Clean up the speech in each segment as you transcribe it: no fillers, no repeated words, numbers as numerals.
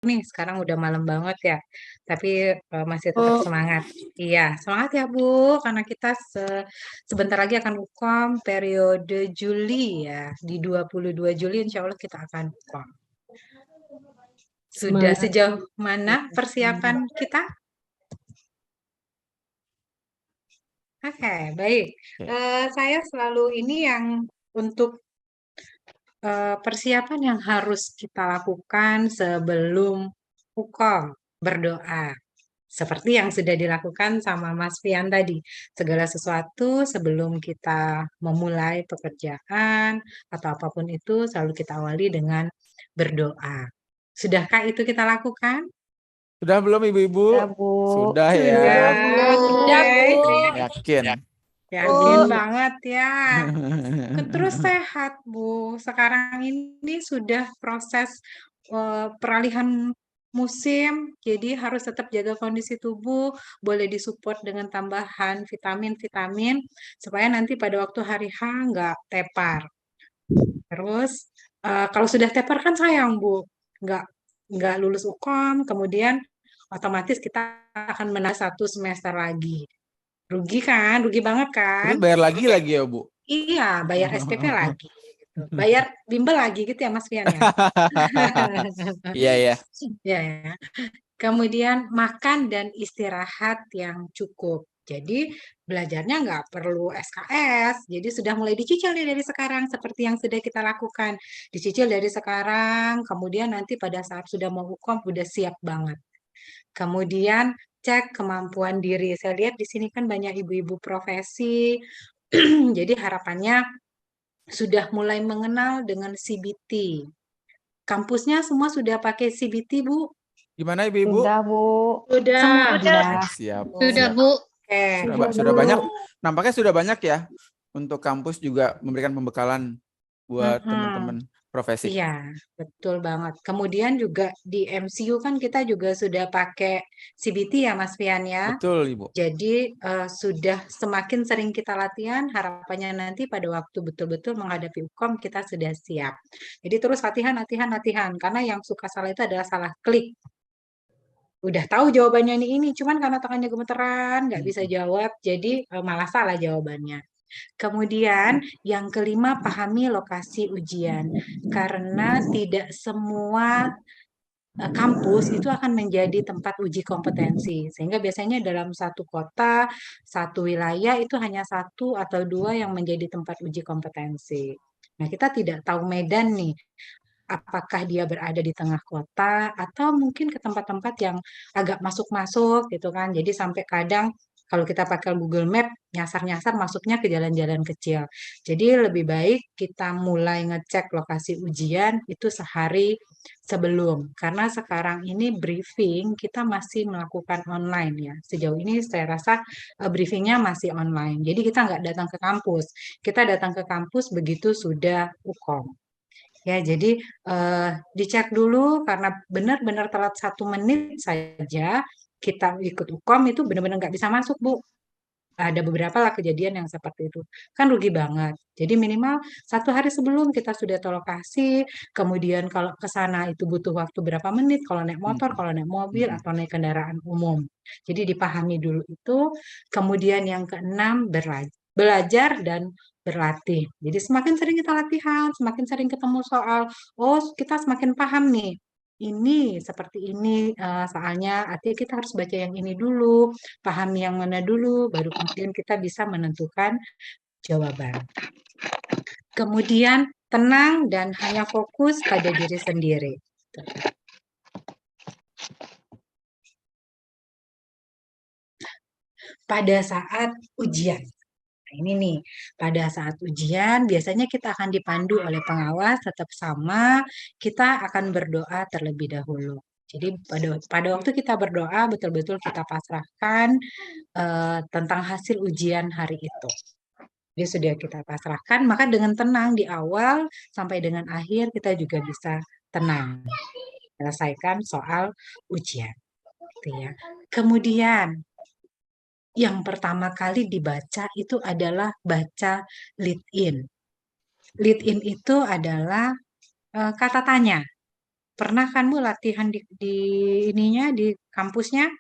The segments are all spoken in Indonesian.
nih, sekarang udah malam banget ya, tapi masih tetap Oh, semangat. Iya, semangat ya Bu, karena kita sebentar lagi akan UKOM periode Juli ya. Di 22 Juli insya Allah kita akan UKOM. Sudah semangat. sejauh mana persiapan kita? Oke, baik. Oke. Saya selalu ini yang untuk persiapan yang harus kita lakukan sebelum UKOM, berdoa. Seperti yang sudah dilakukan sama Mas Fian tadi, segala sesuatu sebelum kita memulai pekerjaan atau apapun itu selalu kita awali dengan berdoa. Sudahkah itu kita lakukan? Sudah belum Ibu-ibu? Ya, Bu. Sudah ya. Sudah, Sudah, oke. Bu. Yakin. Yakin Bu. banget ya. Terus sehat, Bu. Sekarang ini sudah proses peralihan musim, jadi harus tetap jaga kondisi tubuh, boleh disupport dengan tambahan vitamin-vitamin supaya nanti pada waktu hari H nggak tepar. Terus kalau sudah tepar kan sayang, Bu, nggak nggak lulus UKOM, kemudian otomatis kita akan menang 1 semester lagi. Rugi kan? Rugi banget kan? Terus bayar lagi ya, Bu? Iya, bayar SPP lagi gitu. Bayar bimbel lagi gitu ya Mas Fian ya. Iya ya. Ya, ya. Kemudian makan dan istirahat yang cukup. Jadi belajarnya nggak perlu SKS. Jadi sudah mulai dicicil nih dari sekarang seperti yang sudah kita lakukan. Dicicil dari sekarang, kemudian nanti pada saat sudah mau hukum udah siap banget. Kemudian cek kemampuan diri. Saya lihat di sini kan banyak ibu-ibu profesi. Jadi harapannya sudah mulai mengenal dengan CBT. Kampusnya semua sudah pakai CBT, Bu? Gimana Ibu-ibu? Sudah, Bu. Semua. Sudah. Siap, Sudah, siap. Bu. Oke. Sudah banyak. Nampaknya sudah banyak ya untuk kampus juga memberikan pembekalan buat Mm-mm. teman-teman profesi. Iya, betul banget. Kemudian juga di MCU kan kita juga sudah pakai CBT ya, Mas Fian ya. Betul, Ibu. Jadi sudah semakin sering kita latihan, harapannya nanti pada waktu betul-betul menghadapi UKOM kita sudah siap. Jadi terus latihan, latihan, latihan. Karena yang suka salah itu adalah salah klik. Udah tahu jawabannya ini, cuman karena tangannya gemeteran, nggak bisa jawab, jadi malah salah jawabannya. Kemudian yang kelima, pahami lokasi ujian. Karena tidak semua kampus itu akan menjadi tempat uji kompetensi. Sehingga biasanya dalam satu kota, satu wilayah itu hanya satu atau dua yang menjadi tempat uji kompetensi. Nah, kita tidak tahu Medan nih, apakah dia berada di tengah kota atau mungkin ke tempat-tempat yang agak masuk-masuk gitu kan. Jadi sampai kadang kalau kita pakai Google Map, nyasar-nyasar masuknya ke jalan-jalan kecil. Jadi lebih baik kita mulai ngecek lokasi ujian itu sehari sebelum. Karena sekarang ini briefing kita masih melakukan online ya. Sejauh ini saya rasa briefingnya masih online. Jadi kita nggak datang ke kampus. Kita datang ke kampus begitu sudah UKOM. Ya, jadi dicek dulu karena benar-benar telat 1 menit saja kita ikut UKOM itu benar-benar nggak bisa masuk, Bu. Ada beberapa lah kejadian yang seperti itu. Kan rugi banget. Jadi minimal 1 hari sebelum kita sudah tahu lokasi, kemudian kalau ke sana itu butuh waktu berapa menit, kalau naik motor, kalau naik mobil, atau naik kendaraan umum. Jadi dipahami dulu itu. Kemudian yang keenam, belajar dan berlatih. Jadi semakin sering kita latihan, semakin sering ketemu soal, oh kita semakin paham nih. Ini seperti ini soalnya, artinya kita harus baca yang ini dulu, pahami yang mana dulu, baru kemudian kita bisa menentukan jawaban. Kemudian tenang dan hanya fokus pada diri sendiri. Pada saat ujian. Nah, ini nih, pada saat ujian biasanya kita akan dipandu oleh pengawas tetap sama, kita akan berdoa terlebih dahulu. Jadi pada waktu kita berdoa betul-betul kita pasrahkan tentang hasil ujian hari itu. Jadi sudah kita pasrahkan, maka dengan tenang di awal sampai dengan akhir kita juga bisa tenang selesaikan soal ujian. Gitu ya. Kemudian yang pertama kali dibaca itu adalah baca lead in. Lead in itu adalah kata tanya. Pernah kan Bu latihan di ininya di kampusnya?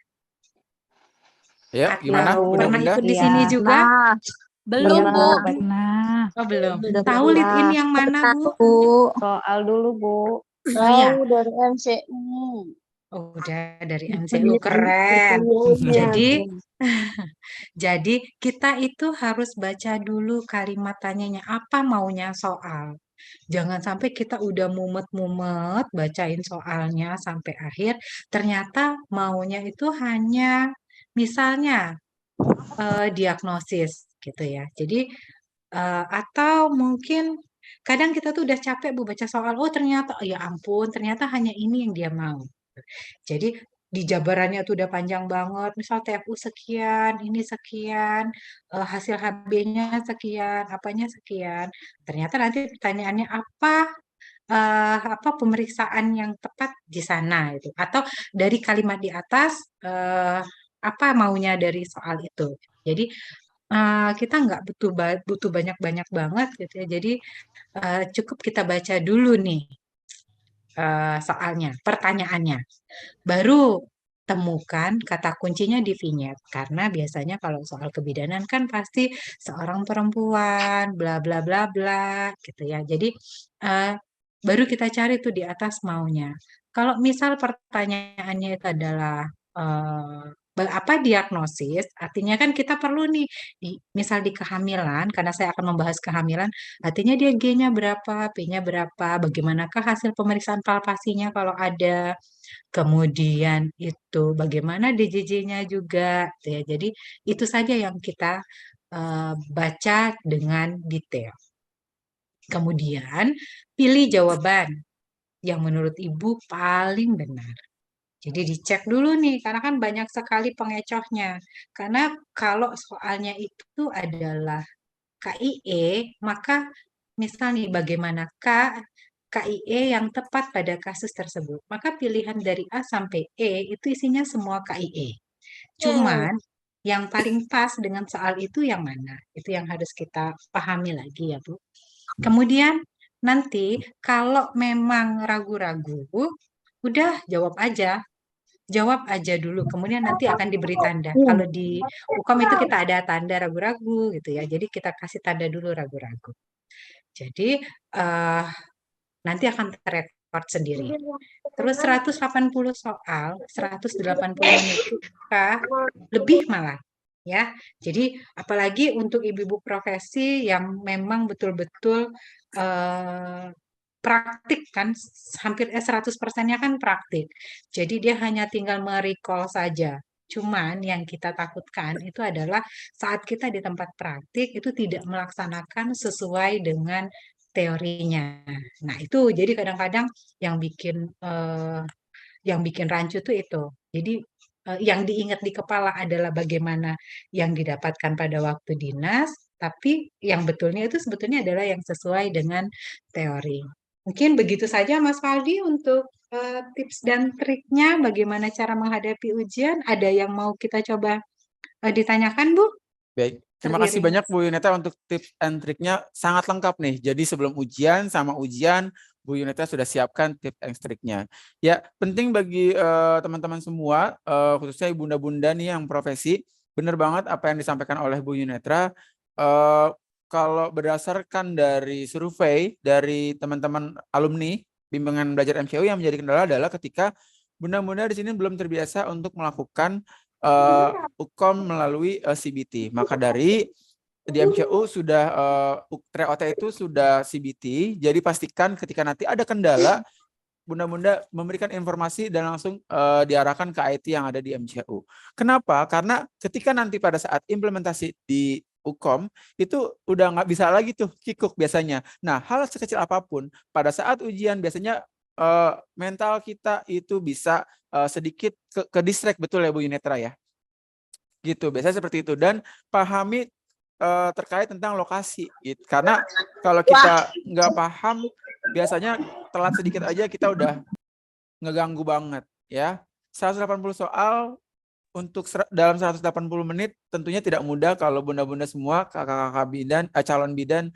Ya, gimana Atau Bunda pernah Bunda? ikut di Iya, sini juga? Nah, Belum iya, Bu. pernah. Oh belum. udah Tahu lead in pernah. yang mana Bu? Bu, Soal dulu, Bu. Oh ya, tahu dari MCU. oh, udah dari MCU keren. Videonya. Jadi jadi kita itu harus baca dulu kalimat tanyanya apa maunya soal. Jangan sampai kita udah mumet-mumet bacain soalnya sampai akhir, ternyata maunya itu hanya misalnya diagnosis gitu ya. Jadi atau mungkin kadang kita tuh udah capek Bu baca soal, oh ternyata ya ampun, ternyata hanya ini yang dia mau. Jadi di jabarannya tuh udah panjang banget, misal TFU sekian, ini sekian, hasil HB-nya sekian, apanya sekian. Ternyata nanti pertanyaannya apa pemeriksaan yang tepat di sana itu, atau dari kalimat di atas apa maunya dari soal itu. Jadi kita nggak butuh banyak-banyak banget gitu ya. Jadi cukup kita baca dulu nih soalnya, pertanyaannya. Baru temukan kata kuncinya di vignette karena biasanya kalau soal kebidanan kan pasti seorang perempuan bla bla bla bla gitu ya. Jadi eh, baru kita cari tuh di atas maunya. Kalau misal pertanyaannya itu adalah apa diagnosis, artinya kan kita perlu nih, misal di kehamilan, karena saya akan membahas kehamilan, artinya dia G-nya berapa, P-nya berapa, bagaimanakah hasil pemeriksaan palpasinya kalau ada, kemudian itu bagaimana DJJ-nya juga, gitu ya. Jadi itu saja yang kita baca dengan detail. Kemudian pilih jawaban yang menurut Ibu paling benar. Jadi dicek dulu nih, karena kan banyak sekali pengecohnya. Karena kalau soalnya itu adalah KIE, maka misal nih bagaimanakah KIE yang tepat pada kasus tersebut. Maka pilihan dari A sampai E itu isinya semua KIE. Cuman yang paling pas dengan soal itu yang mana? Itu yang harus kita pahami lagi ya Bu. Kemudian nanti kalau memang ragu-ragu, udah jawab aja. Jawab aja dulu, kemudian nanti akan diberi tanda. Kalau di UKOM itu kita ada tanda ragu-ragu gitu ya. Jadi kita kasih tanda dulu ragu-ragu. Jadi nanti akan terrekord sendiri. Terus 180 soal, 180 menit itu lebih malah ya. Jadi apalagi untuk ibu-ibu profesi yang memang betul-betul praktik kan, hampir 100%-nya kan praktik. Jadi dia hanya tinggal merecall saja. Cuman yang kita takutkan itu adalah saat kita di tempat praktik itu tidak melaksanakan sesuai dengan teorinya. Nah, itu jadi kadang-kadang yang bikin rancu tuh itu. Jadi yang diingat di kepala adalah bagaimana yang didapatkan pada waktu dinas, tapi yang betulnya itu sebetulnya adalah yang sesuai dengan teori. Mungkin begitu saja Mas Faldi untuk tips dan triknya bagaimana cara menghadapi ujian. Ada yang mau kita coba ditanyakan, Bu? Baik, terima kasih Terdiri. banyak Bu Yunita untuk tips and triknya sangat lengkap nih. Jadi sebelum ujian sama ujian, Bu Yunita sudah siapkan tips and triknya. Ya, penting bagi teman-teman semua, khususnya bunda-bunda nih yang profesi, benar banget apa yang disampaikan oleh Bu Yunita. Kalau berdasarkan dari survei dari teman-teman alumni bimbingan belajar MCU yang menjadi kendala adalah ketika bunda-bunda di sini belum terbiasa untuk melakukan UKOM melalui CBT. Maka dari di MCU sudah TREOT itu sudah CBT, jadi pastikan ketika nanti ada kendala, bunda-bunda memberikan informasi dan langsung diarahkan ke IT yang ada di MCU. Kenapa? Karena ketika nanti pada saat implementasi di UKOM itu udah nggak bisa lagi tuh kikuk biasanya. Nah, hal sekecil apapun pada saat ujian biasanya mental kita itu bisa sedikit ke distract, betul ya Bu Yunetra ya? Gitu, biasanya seperti itu. Dan pahami terkait tentang lokasi. Gitu. Karena kalau kita nggak paham, biasanya telat sedikit aja kita udah ngeganggu banget. Ya, 180 soal untuk dalam 180 menit tentunya tidak mudah kalau bunda-bunda semua kakak-kakak bidan, calon bidan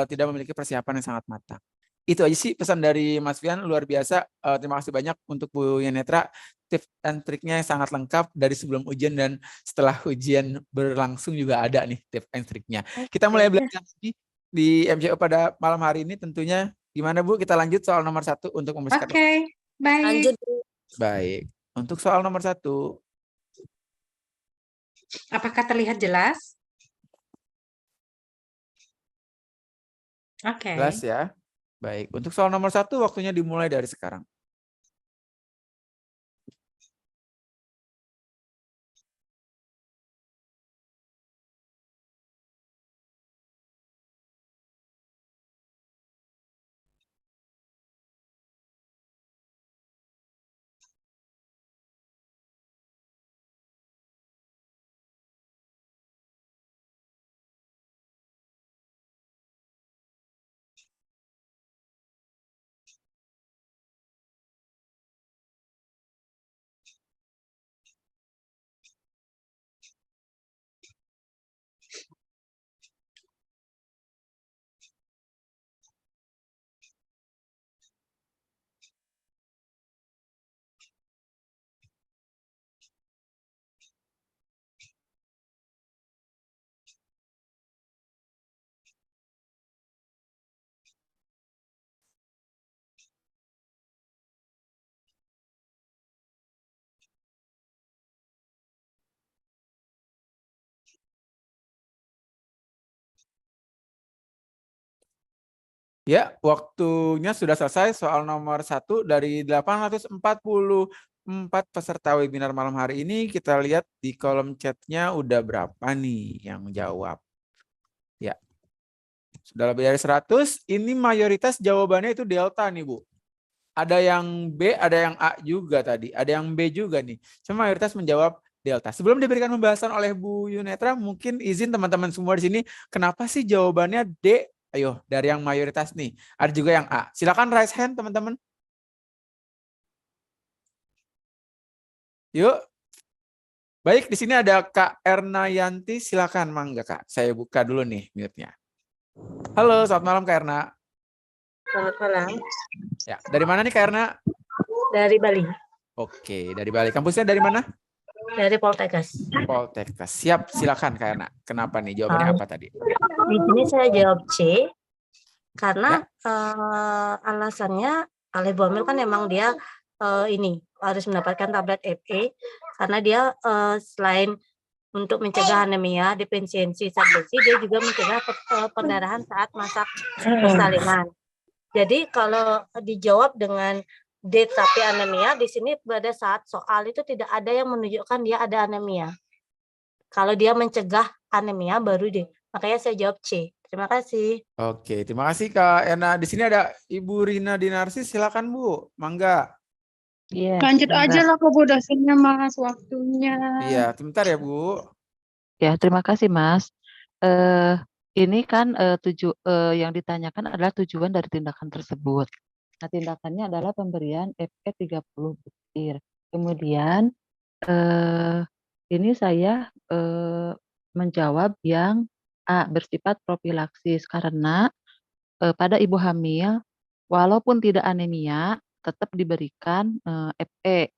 tidak memiliki persiapan yang sangat matang. Itu aja sih pesan dari Mas Fian, luar biasa. Terima kasih banyak untuk Bu Yunetra. Tips and triknya sangat lengkap dari sebelum ujian dan setelah ujian berlangsung juga ada nih tips and triknya. Kita mulai belajar lagi di MCO pada malam hari ini tentunya. Gimana Bu? Kita lanjut soal nomor 1 untuk membersihkan. Oke, baik. Lanjut. Baik. Untuk soal nomor 1. Apakah terlihat jelas? Oke. Jelas ya? Baik. Untuk soal nomor 1 waktunya dimulai dari sekarang. Ya, waktunya sudah selesai soal nomor 1 dari 844 peserta webinar malam hari ini. Kita lihat di kolom chatnya udah berapa nih yang jawab. Ya, sudah lebih dari 100. Ini mayoritas jawabannya itu delta nih Bu. Ada yang B, ada yang A juga tadi. Ada yang B juga nih. Cuma mayoritas menjawab delta. Sebelum diberikan pembahasan oleh Bu Yunetra, mungkin izin teman-teman semua di sini, kenapa sih jawabannya D? Ayo, dari yang mayoritas nih. Ada juga yang A. Silakan raise hand, teman-teman. Yuk. Baik, di sini ada Kak Erna Yanti. Silakan, mangga Kak. Saya buka dulu nih mute-nya. Halo, selamat malam Kak Erna. Selamat malam. Ya, dari mana nih Kak Erna? Dari Bali. Oke, dari Bali. Kampusnya dari mana? Dari Poltekkes. Poltekkes. Siap, silakan Kak Erna. Kenapa nih? Jawabannya apa tadi? Di sini saya jawab C karena alasannya oleh Bu Amel kan memang dia ini harus mendapatkan tablet FE karena dia selain untuk mencegah anemia, defisiensi zat besi, dia juga mencegah perdarahan saat masa persalinan. Jadi kalau dijawab dengan D tapi anemia, di sini pada saat soal itu tidak ada yang menunjukkan dia ada anemia. Kalau dia mencegah anemia baru D. Makanya saya jawab C. Terima kasih. Oke, terima kasih Kak Erna. Di sini ada Ibu Rina Dinarsi, silakan Bu. Mangga. Iya. Lanjut sebentar. aja lah ke Bu dosennya Mas, waktunya. Iya, sebentar ya Bu. Ya, terima kasih Mas. Ini kan yang ditanyakan adalah tujuan dari tindakan tersebut. Nah, tindakannya adalah pemberian FE 30 butir. Kemudian ini saya menjawab yang A, bersifat profilaksis karena pada ibu hamil walaupun tidak anemia tetap diberikan FE.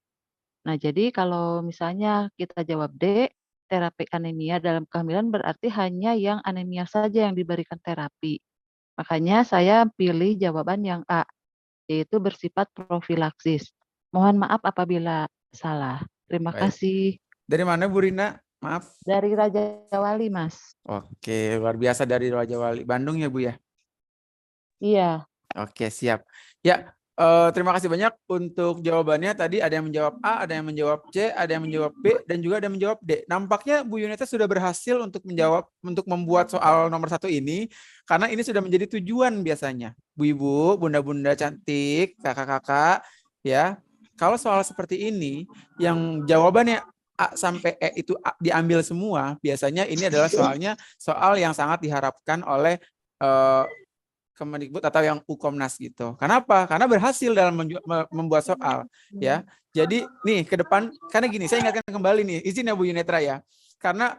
Nah, jadi kalau misalnya kita jawab D, terapi anemia dalam kehamilan berarti hanya yang anemia saja yang diberikan terapi. Makanya saya pilih jawaban yang A, yaitu bersifat profilaksis. Mohon maaf apabila salah. Terima Baik. kasih. Dari mana Bu Rina? Maaf. Dari Raja Wali, Mas. Oke, luar biasa dari Raja Wali. Bandung ya Bu ya? Iya. Oke, siap. Ya, terima kasih banyak untuk jawabannya. Tadi ada yang menjawab A, ada yang menjawab C, ada yang menjawab B, dan juga ada yang menjawab D. Nampaknya Bu Yunita sudah berhasil untuk membuat soal nomor 1 ini, karena ini sudah menjadi tujuan biasanya. Bu Ibu, Bunda-bunda cantik, kakak-kakak, ya. Kalau soal seperti ini, yang jawabannya A sampai E itu diambil semua, biasanya ini adalah soal yang sangat diharapkan oleh Kemendikbud atau yang Ukomnas gitu. Kenapa? Karena berhasil dalam membuat soal, ya. Jadi nih ke depan, karena gini, saya ingatkan kembali nih, izin ya Bu Yunetra ya. Karena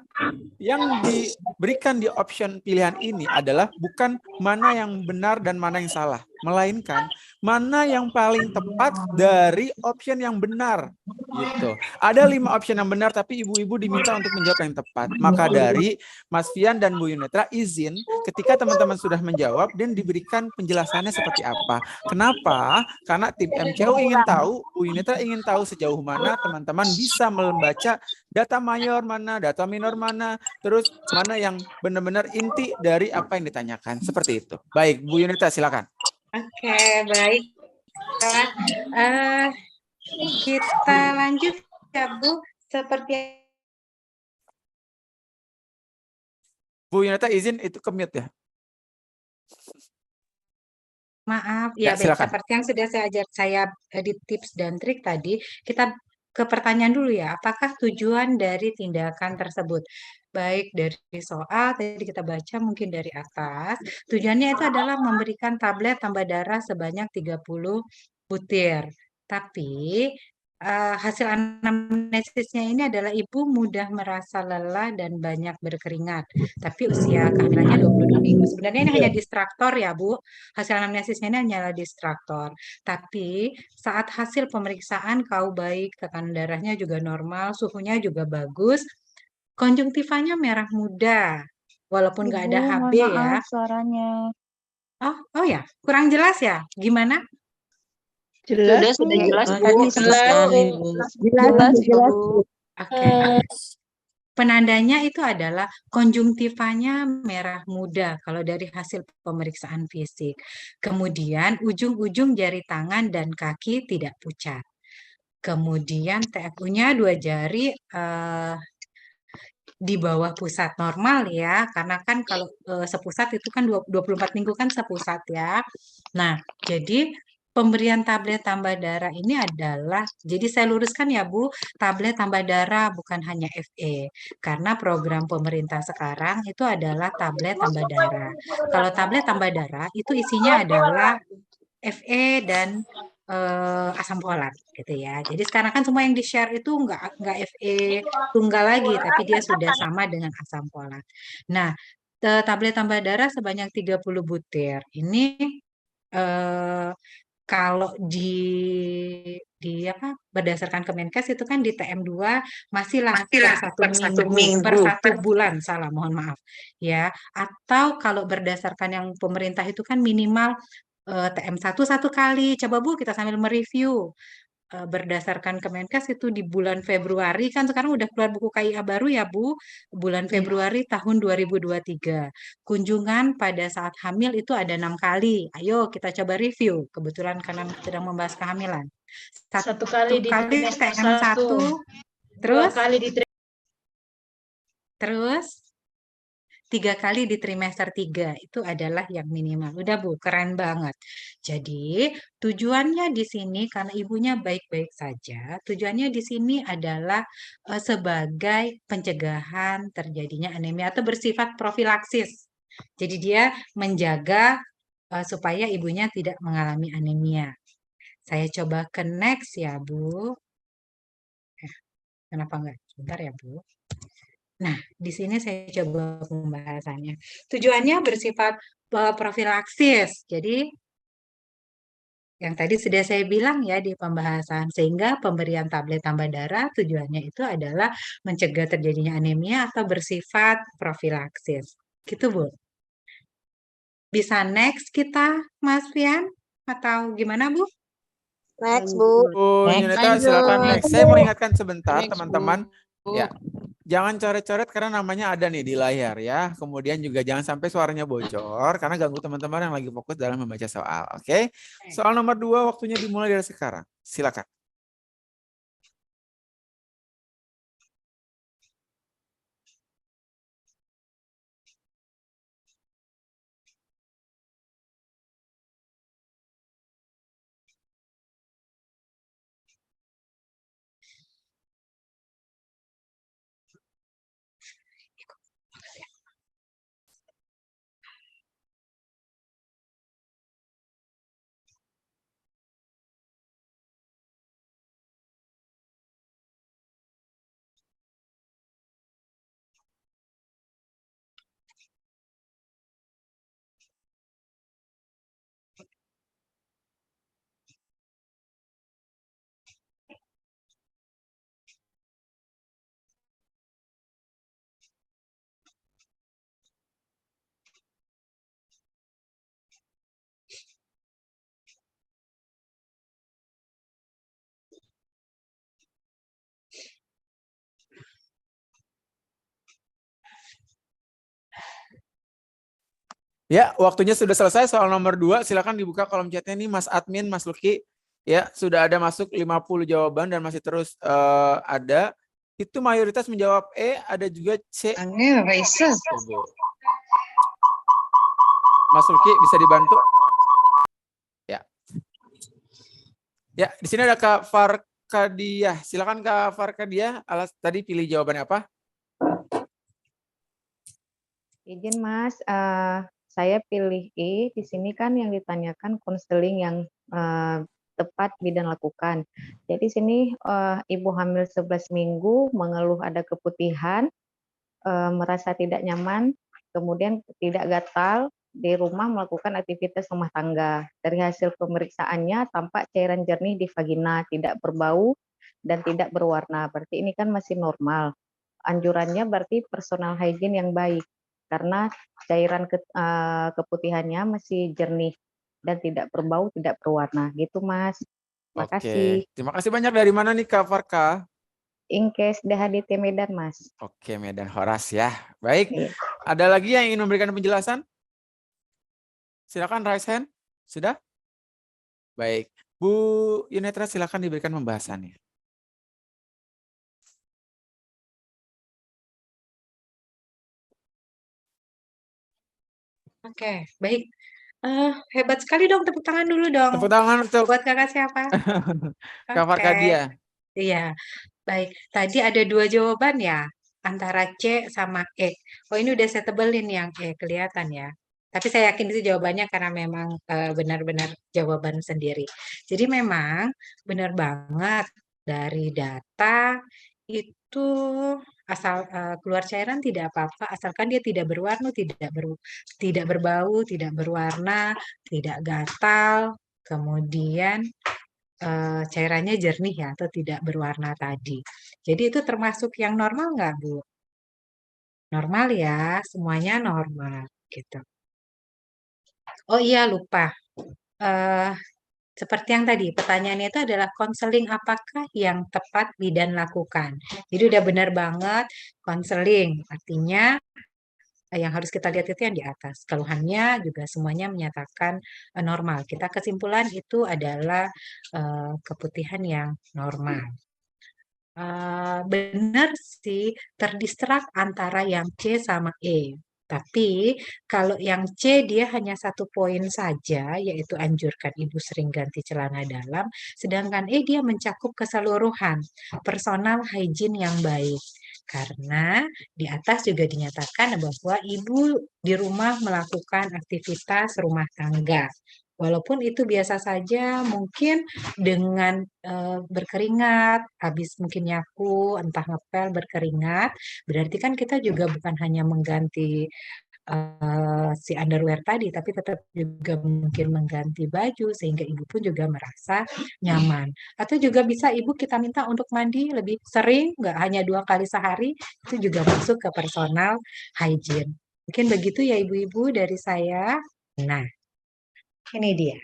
yang diberikan di option pilihan ini adalah bukan mana yang benar dan mana yang salah, melainkan mana yang paling tepat dari option yang benar. Gitu. Ada 5 option yang benar, tapi ibu-ibu diminta untuk menjawab yang tepat. Maka dari Mas Fian dan Bu Yunetra izin ketika teman-teman sudah menjawab dan diberikan penjelasannya seperti apa. Kenapa? Karena tim MCU ingin tahu, Bu Yunetra ingin tahu sejauh mana teman-teman bisa membaca data mayor mana, data minor mana, terus mana yang benar-benar inti dari apa yang ditanyakan. Seperti itu. Baik, Bu Yunetra silakan. Oke, baik. Eh, kita lanjut ya Bu. Seperti Bu Yunetra izin itu ke-mute ya. maaf, Ya, ya baik. silakan. Seperti yang sudah saya di tips dan trik tadi, kita ke pertanyaan dulu ya. Apakah tujuan dari tindakan tersebut? Baik dari soal tadi kita baca mungkin dari atas. Tujuannya itu adalah memberikan tablet tambah darah sebanyak 30 butir. Tapi hasil anamnesisnya ini adalah ibu mudah merasa lelah dan banyak berkeringat. Tapi usia kehamilannya 22 minggu. Sebenarnya ini hanya distraktor ya Bu. Hasil anamnesisnya ini hanyalah distraktor. Tapi saat hasil pemeriksaan kau baik, tekanan darahnya juga normal, suhunya juga bagus, konjungtivanya merah muda. Walaupun nggak ada Ibu, HB mohon ya. maaf suaranya. Oh ya, kurang jelas ya? Gimana? Jelas, Sudah Bu. jelas, Bu. Tadi sekali, Bu. Jelas, Jelas, Bu. Oke. Penandanya itu adalah konjungtivanya merah muda kalau dari hasil pemeriksaan fisik. Kemudian ujung-ujung jari tangan dan kaki tidak pucat. Kemudian TFU-nya 2 jari di bawah pusat normal ya, karena kan kalau sepusat itu kan 24 minggu kan sepusat ya. Nah, jadi pemberian tablet tambah darah ini adalah, jadi saya luruskan ya Bu, tablet tambah darah bukan hanya FE, karena program pemerintah sekarang itu adalah tablet tambah darah. Kalau tablet tambah darah itu isinya adalah FE dan asam folat gitu ya. Jadi sekarang kan semua yang di-share itu nggak FE tunggal lagi, tapi dia sudah sama dengan asam folat. Nah, tablet tambah darah sebanyak 30 butir. Ini eh, kalau di apa berdasarkan Kemenkes itu kan di TM2 masihlah per satu minggu, per 1 bulan, salah mohon maaf ya. Atau kalau berdasarkan yang pemerintah itu kan minimal TM1 1 kali. Coba Bu kita sambil mereview berdasarkan Kemenkes itu di bulan Februari kan sekarang udah keluar buku KIA baru ya Bu, bulan Februari tahun 2023. Kunjungan pada saat hamil itu ada 6 kali. Ayo kita coba review. Kebetulan karena sedang membahas kehamilan. Satu kali di trimester TM1, 1, 2 terus kali di terus 3 kali di trimester 3 itu adalah yang minimal. Udah Bu, keren banget. Jadi tujuannya di sini karena ibunya baik-baik saja, tujuannya di sini adalah sebagai pencegahan terjadinya anemia atau bersifat profilaksis. Jadi dia menjaga supaya ibunya tidak mengalami anemia. Saya coba ke next ya Bu. Kenapa enggak? Sebentar ya Bu. Nah, di sini saya coba pembahasannya. Tujuannya bersifat profilaksis. Jadi, yang tadi sudah saya bilang ya di pembahasan, sehingga pemberian tablet tambah darah tujuannya itu adalah mencegah terjadinya anemia atau bersifat profilaksis. Gitu, Bu. Bisa next kita, Mas Fian? Atau gimana, Bu? Next, Bu. Bu Yunita silakan next. Saya mau ingatkan sebentar teman-teman. Ya, jangan coret-coret karena namanya ada nih di layar ya. Kemudian juga jangan sampai suaranya bocor karena ganggu teman-teman yang lagi fokus dalam membaca soal. Oke? Soal nomor 2 waktunya dimulai dari sekarang. Silakan. Ya, waktunya sudah selesai soal nomor 2. Silakan dibuka kolom chatnya nih Mas Admin, Mas Luki. Ya, sudah ada masuk 50 jawaban dan masih terus ada. Itu mayoritas menjawab E, ada juga C. Angin raises. Ibu. Mas Luki bisa dibantu? Ya. Ya, di sini ada Kak Farkadiah. Silakan Kak Farkadiah. Tadi pilih jawabannya apa? Izin Mas, saya pilih E. Di sini kan yang ditanyakan konseling yang tepat bidan lakukan. Jadi sini ibu hamil 11 minggu mengeluh ada keputihan, merasa tidak nyaman, kemudian tidak gatal, di rumah melakukan aktivitas rumah tangga. Dari hasil pemeriksaannya tampak cairan jernih di vagina, tidak berbau dan tidak berwarna. Berarti ini kan masih normal. Anjurannya berarti personal hygiene yang baik karena cairan keputihannya masih jernih dan tidak berbau, tidak berwarna. Gitu Mas. Makasih. Oke, terima kasih banyak. Dari mana nih Kak Farka? Inkes DHDT Medan Mas. Oke, Medan Horas ya. Baik, Iya. ada lagi yang ingin memberikan penjelasan? Silakan raise hand. Sudah? Baik, Bu Yunetra silakan diberikan pembahasannya. Oke, baik. Hebat sekali dong, tepuk tangan dulu dong. Tepuk tangan untuk Buat kakak siapa? Kak Oke, Farkadia. iya. Baik, tadi ada 2 jawaban ya, antara C sama E. Oh, ini udah saya tebelin yang E, kelihatan ya. Tapi saya yakin itu jawabannya karena memang benar-benar jawaban sendiri. Jadi memang benar banget dari data itu asal keluar cairan tidak apa-apa, asalkan dia tidak berwarna, tidak berbau, tidak berwarna, tidak gatal, kemudian cairannya jernih ya atau tidak berwarna tadi. Jadi itu termasuk yang normal nggak, Bu? Normal ya, semuanya normal gitu. Oh iya lupa. Eh, Seperti yang tadi, pertanyaannya itu adalah konseling apakah yang tepat bidan lakukan. Jadi udah benar banget konseling. Artinya yang harus kita lihat itu yang di atas. Keluhannya juga semuanya menyatakan normal. Kita kesimpulan itu adalah keputihan yang normal. Benar sih, terdistrak antara yang C sama E. Tapi kalau yang C dia hanya 1 poin saja, yaitu anjurkan ibu sering ganti celana dalam, sedangkan E dia mencakup keseluruhan personal hygiene yang baik. Karena di atas juga dinyatakan bahwa ibu di rumah melakukan aktivitas rumah tangga. Walaupun itu biasa saja, mungkin dengan berkeringat, habis mungkin nyapu, entah ngepel berkeringat, berarti kan kita juga bukan hanya mengganti si underwear tadi, tapi tetap juga mungkin mengganti baju sehingga ibu pun juga merasa nyaman. Atau juga bisa ibu kita minta untuk mandi lebih sering, nggak hanya 2 kali sehari, itu juga masuk ke personal hygiene. Mungkin begitu ya ibu-ibu dari saya. Nah, ini dia.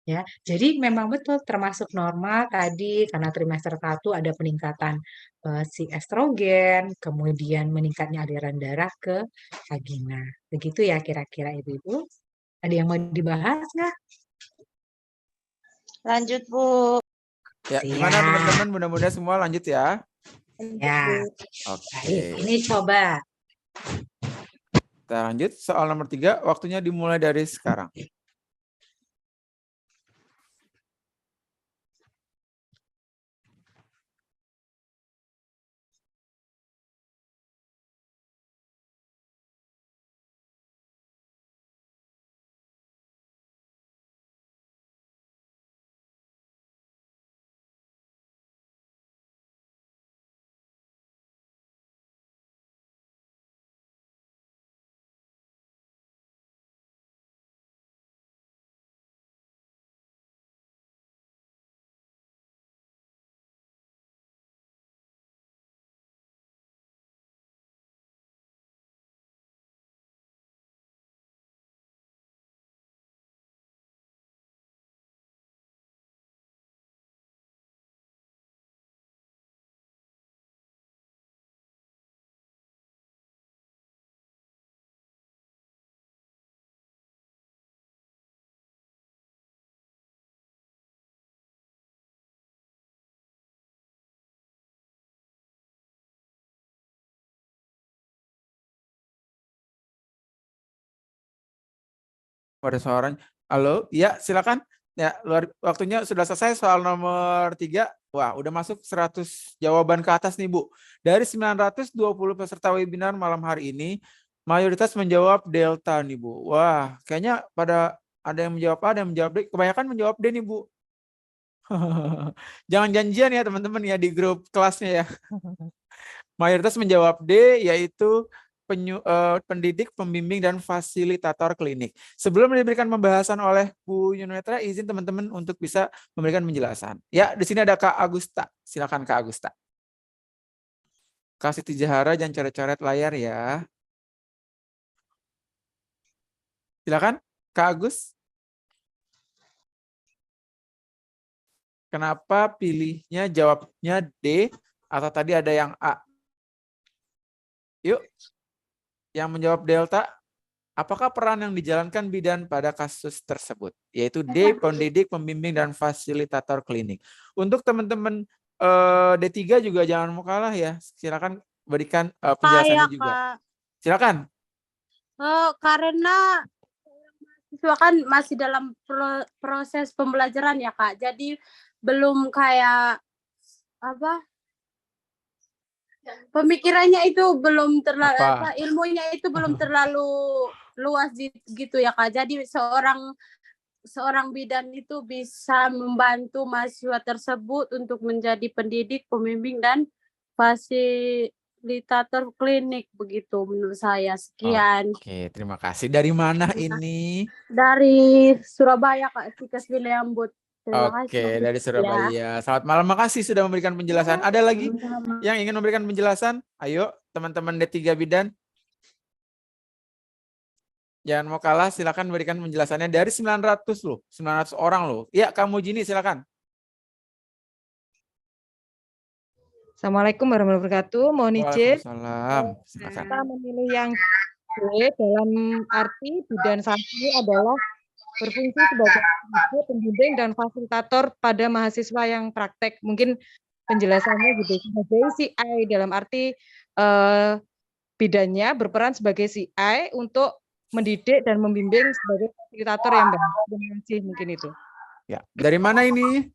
Ya, jadi memang betul termasuk normal tadi karena trimester 1 ada peningkatan si estrogen, kemudian meningkatnya aliran darah ke vagina. Begitu ya kira-kira ibu-ibu. Ada yang mau dibahas nggak? Lanjut, Bu. Ya, gimana Siap. teman-teman? Mudah-mudahan semua lanjut ya. Ya, Oke. baik. Ini coba. Kita lanjut soal nomor 3. Waktunya dimulai dari sekarang. Ada suaranya. Halo, ya silakan. Ya, waktunya sudah selesai soal nomor 3. Wah, udah masuk 100 jawaban ke atas nih, Bu. Dari 920 peserta webinar malam hari ini, mayoritas menjawab delta nih, Bu. Wah, kayaknya pada ada yang menjawab A, ada yang menjawab D. Kebanyakan menjawab D nih, Bu. Jangan janjian ya, teman-teman ya, di grup kelasnya ya. Mayoritas menjawab D, yaitu pendidik, pembimbing, dan fasilitator klinik. Sebelum diberikan pembahasan oleh Bu Yunetra, izin teman-teman untuk bisa memberikan penjelasan. Ya, di sini ada Kak Agusta. Silakan Kak Agusta. Kasih Tijahara, jangan coret-coret layar ya. Silakan Kak Agus. Kenapa pilihnya jawabnya D atau tadi ada yang A? Yuk. Yang menjawab delta, apakah peran yang dijalankan bidan pada kasus tersebut? Yaitu D, pendidik, pembimbing, dan fasilitator klinik. Untuk teman-teman D3 juga jangan mau kalah ya. Silakan berikan penjelasannya juga. Kak. Silakan. Karena mahasiswa kan masih dalam proses pembelajaran ya Kak. Jadi belum kayak apa? Pemikirannya itu belum terlalu ilmunya itu belum terlalu luas gitu ya Kak. Jadi seorang bidan itu bisa membantu mahasiswa tersebut untuk menjadi pendidik, pembimbing, dan fasilitator klinik, begitu menurut saya. Sekian. Oke, terima kasih. Dari mana ini? Dari Surabaya Kak, Tikas Williambut. Oke, dari Surabaya. Selamat malam, makasih sudah memberikan penjelasan. Ada lagi yang ingin memberikan penjelasan? Ayo, teman-teman D3 Bidan. Jangan mau kalah, silakan berikan penjelasannya. Dari 900 loh, 900 orang loh. Ya, kamu Jini, silakan. Assalamualaikum warahmatullahi wabarakatuh. Mohon izin. Waalaikumsalam. Silakan. Kita memilih yang B dalam arti bidan satu adalah berfungsi sebagai pembimbing dan fasilitator pada mahasiswa yang praktek. Mungkin penjelasannya gitu. Sebagai CI dalam arti bidannya berperan sebagai CI untuk mendidik dan membimbing sebagai fasilitator yang baik. Terima kasih, mungkin itu. Ya, dari mana ini?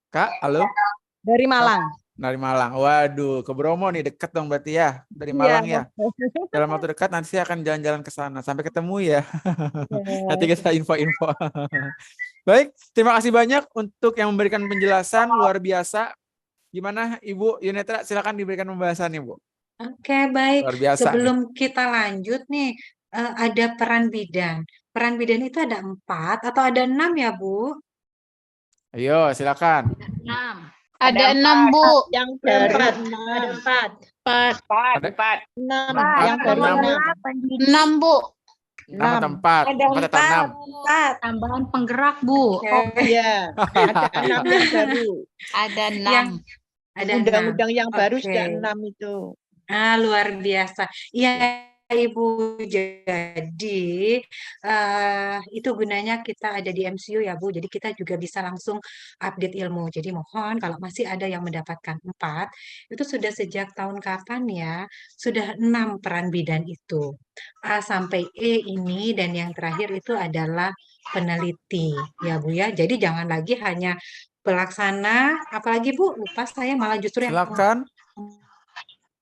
Kak, halo? Dari Malang. Dari Malang. Waduh, ke Bromo nih, deket dong berarti ya. Dari Malang ya. Dalam waktu dekat nanti saya akan jalan-jalan ke sana. Sampai ketemu ya. Nanti kita info-info. Baik, terima kasih banyak untuk yang memberikan penjelasan luar biasa. Gimana Ibu Yunetra? Silakan diberikan pembahasannya, Bu. Oke, baik. Luar biasa. Sebelum kita lanjut nih, ada peran bidan. Peran bidan itu ada 4 atau ada 6 ya, Bu? Ayo, silakan. 6. Ada 6, Bu. Yang baru ada 4. 6. Yang baru 6, Bu. 6 atau 4? Ada 4. Tambahan penggerak, Bu. Iya, ada 6 yang baru. Ada 6. Ada Undang-undang yang baru Oke. sudah 6 itu. Luar biasa. Iya, Ibu. Jadi itu gunanya kita ada di MCU ya, Bu. Jadi kita juga bisa langsung update ilmu. Jadi mohon kalau masih ada yang mendapatkan 4, itu sudah sejak tahun kapan ya? Sudah 6 peran bidan itu. A sampai E ini, dan yang terakhir itu adalah peneliti ya, Bu ya. Jadi jangan lagi hanya pelaksana, apalagi Bu, lupa saya malah justru yang Silakan.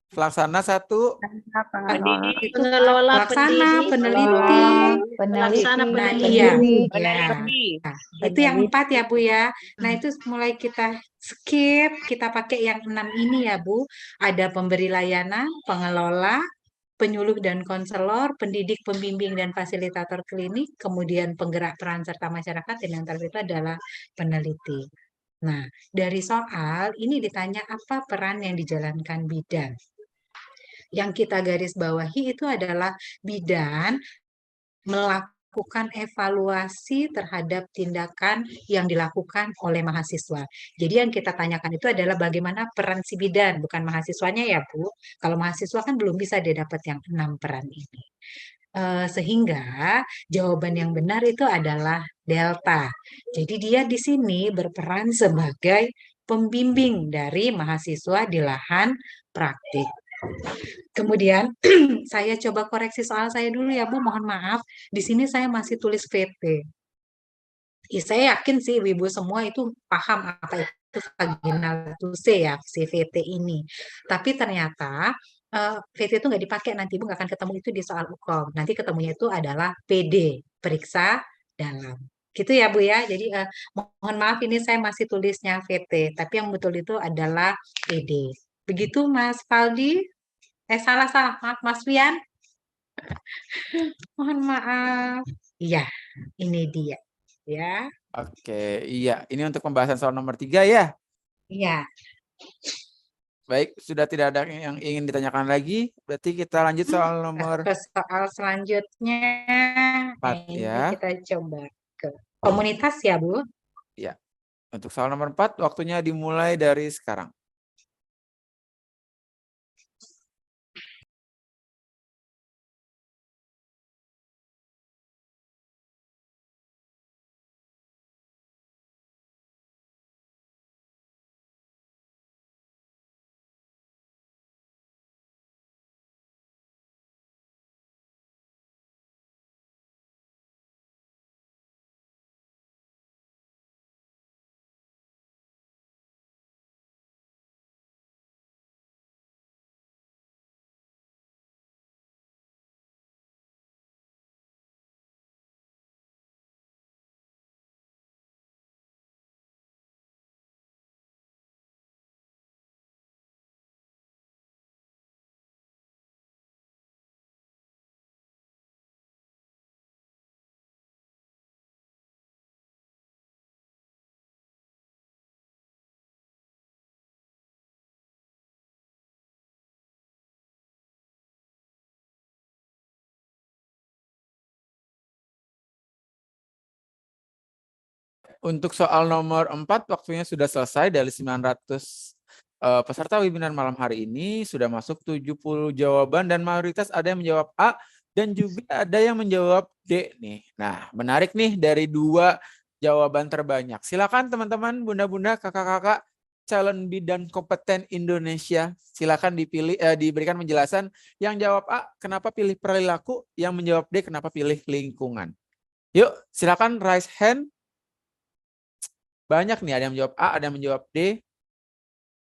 Pelaksana 1. itu Pengelola, pelaksana, peneliti. Pelaksana, Nah, peneliti. iya. Peneliti. Nah, itu yang 4 ya, Bu ya. Nah, itu mulai kita skip, kita pakai yang 6 ini ya, Bu. Ada pemberi layanan, pengelola, penyuluh dan konselor, pendidik, pembimbing dan fasilitator klinik, kemudian penggerak peran serta masyarakat, dan yang terakhir itu adalah peneliti. Nah, dari soal ini ditanya apa peran yang dijalankan bidan. Yang kita garis bawahi itu adalah bidan melakukan evaluasi terhadap tindakan yang dilakukan oleh mahasiswa. Jadi yang kita tanyakan itu adalah bagaimana peran si bidan, bukan mahasiswanya ya, Bu. Kalau mahasiswa kan belum bisa dia dapat yang 6 peran ini. Sehingga jawaban yang benar itu adalah delta. Jadi dia di sini berperan sebagai pembimbing dari mahasiswa di lahan praktik. Kemudian saya coba koreksi soal saya dulu ya Bu, mohon maaf. Di sini saya masih tulis VT. Saya yakin sih ibu-ibu semua itu paham apa itu vaginal tuse ya, si VT ini. Tapi ternyata VT itu nggak dipakai, nanti ibu nggak akan ketemu itu di soal UKOM. Nanti ketemunya itu adalah PD, periksa dalam. Gitu ya Bu ya. Jadi mohon maaf ini saya masih tulisnya VT, tapi yang betul itu adalah PD. Begitu Mas Faldi? Salah, maaf Mas Fian. Mohon maaf. Iya, ini dia. Ya, Oke, iya. Ini untuk pembahasan soal nomor 3 ya. iya. Baik, sudah tidak ada yang ingin ditanyakan lagi. Berarti kita lanjut soal nomor Ke soal selanjutnya. 4 Ini ya. kita coba ke komunitas ya, Bu. Ya. Untuk soal nomor 4, waktunya dimulai dari sekarang. Untuk soal nomor 4, waktunya sudah selesai. Dari 900 peserta webinar malam hari ini sudah masuk 70 jawaban dan mayoritas ada yang menjawab A dan juga ada yang menjawab D nih. Nah, menarik nih dari 2 jawaban terbanyak. Silakan teman-teman, bunda-bunda, kakak-kakak calon bidan kompeten Indonesia. Silakan diberikan penjelasan. Yang jawab A, kenapa pilih perilaku? Yang menjawab D, kenapa pilih lingkungan? Yuk, silakan raise hand. Banyak nih, ada yang menjawab A, ada yang menjawab D.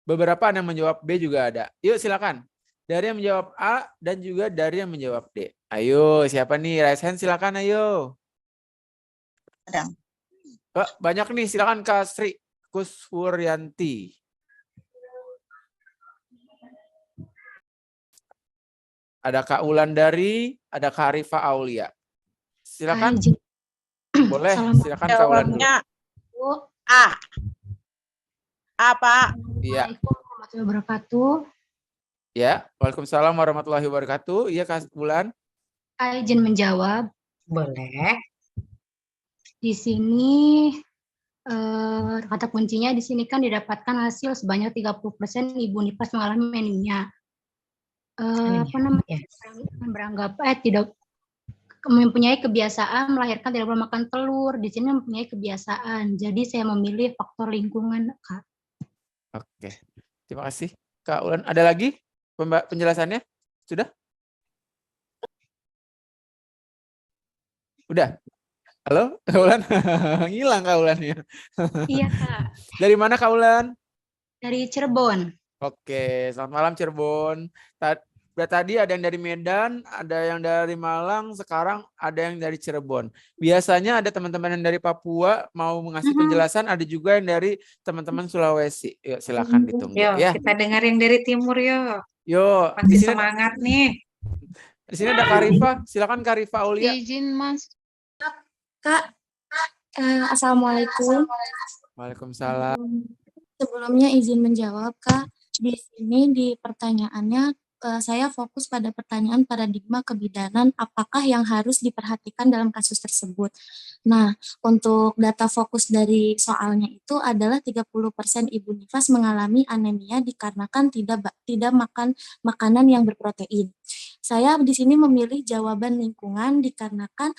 Beberapa ada yang menjawab B juga ada. Yuk silakan. Dari yang menjawab A dan juga dari yang menjawab D. Ayo, siapa nih? Raise hand silakan, ayo. Banyak nih, silakan Kak Sri Kuswuryanti. Ada Kak Wulandari, ada Kak Arifa Aulia. Silakan. Boleh, silakan Kak Wulandari. A. Pak. Iya. Warahmatullahi wabarakatuh. Ya, Waalaikumsalam warahmatullahi wabarakatuh. Iya Kak Wulan. Saya izin menjawab. Boleh. Di sini kata kuncinya di sini kan didapatkan hasil sebanyak 30% ibu nifas mengalami anemia. Apa namanya? Beranggap tidak mempunyai kebiasaan melahirkan tidak boleh makan telur. Di sini mempunyai kebiasaan. Jadi saya memilih faktor lingkungan, Kak. Oke, terima kasih Kak Ulan. Ada lagi penjelasannya? Sudah? Udah? Halo Kak Ulan? Ngilang Kak Ulan ya? Iya Kak. Dari mana Kak Ulan? Dari Cirebon. Oke, selamat malam Cirebon. Tadi ada yang dari Medan, ada yang dari Malang, sekarang ada yang dari Cirebon. Biasanya ada teman-teman yang dari Papua mau mengasih penjelasan, ada juga yang dari teman-teman Sulawesi. Yuk silakan ditunggu ya. Kita dengar yang dari timur yuk. Yuk, masih semangat nih. Di sini ada Kak Rifa, silakan Kak Rifa Aulia. Izin Mas. Kak, Assalamualaikum. Waalaikumsalam. Sebelumnya izin menjawab Kak. Di sini di pertanyaannya saya fokus pada pertanyaan paradigma kebidanan apakah yang harus diperhatikan dalam kasus tersebut. Nah, untuk data fokus dari soalnya itu adalah 30% ibu nifas mengalami anemia dikarenakan tidak makan makanan yang berprotein. Saya di sini memilih jawaban lingkungan dikarenakan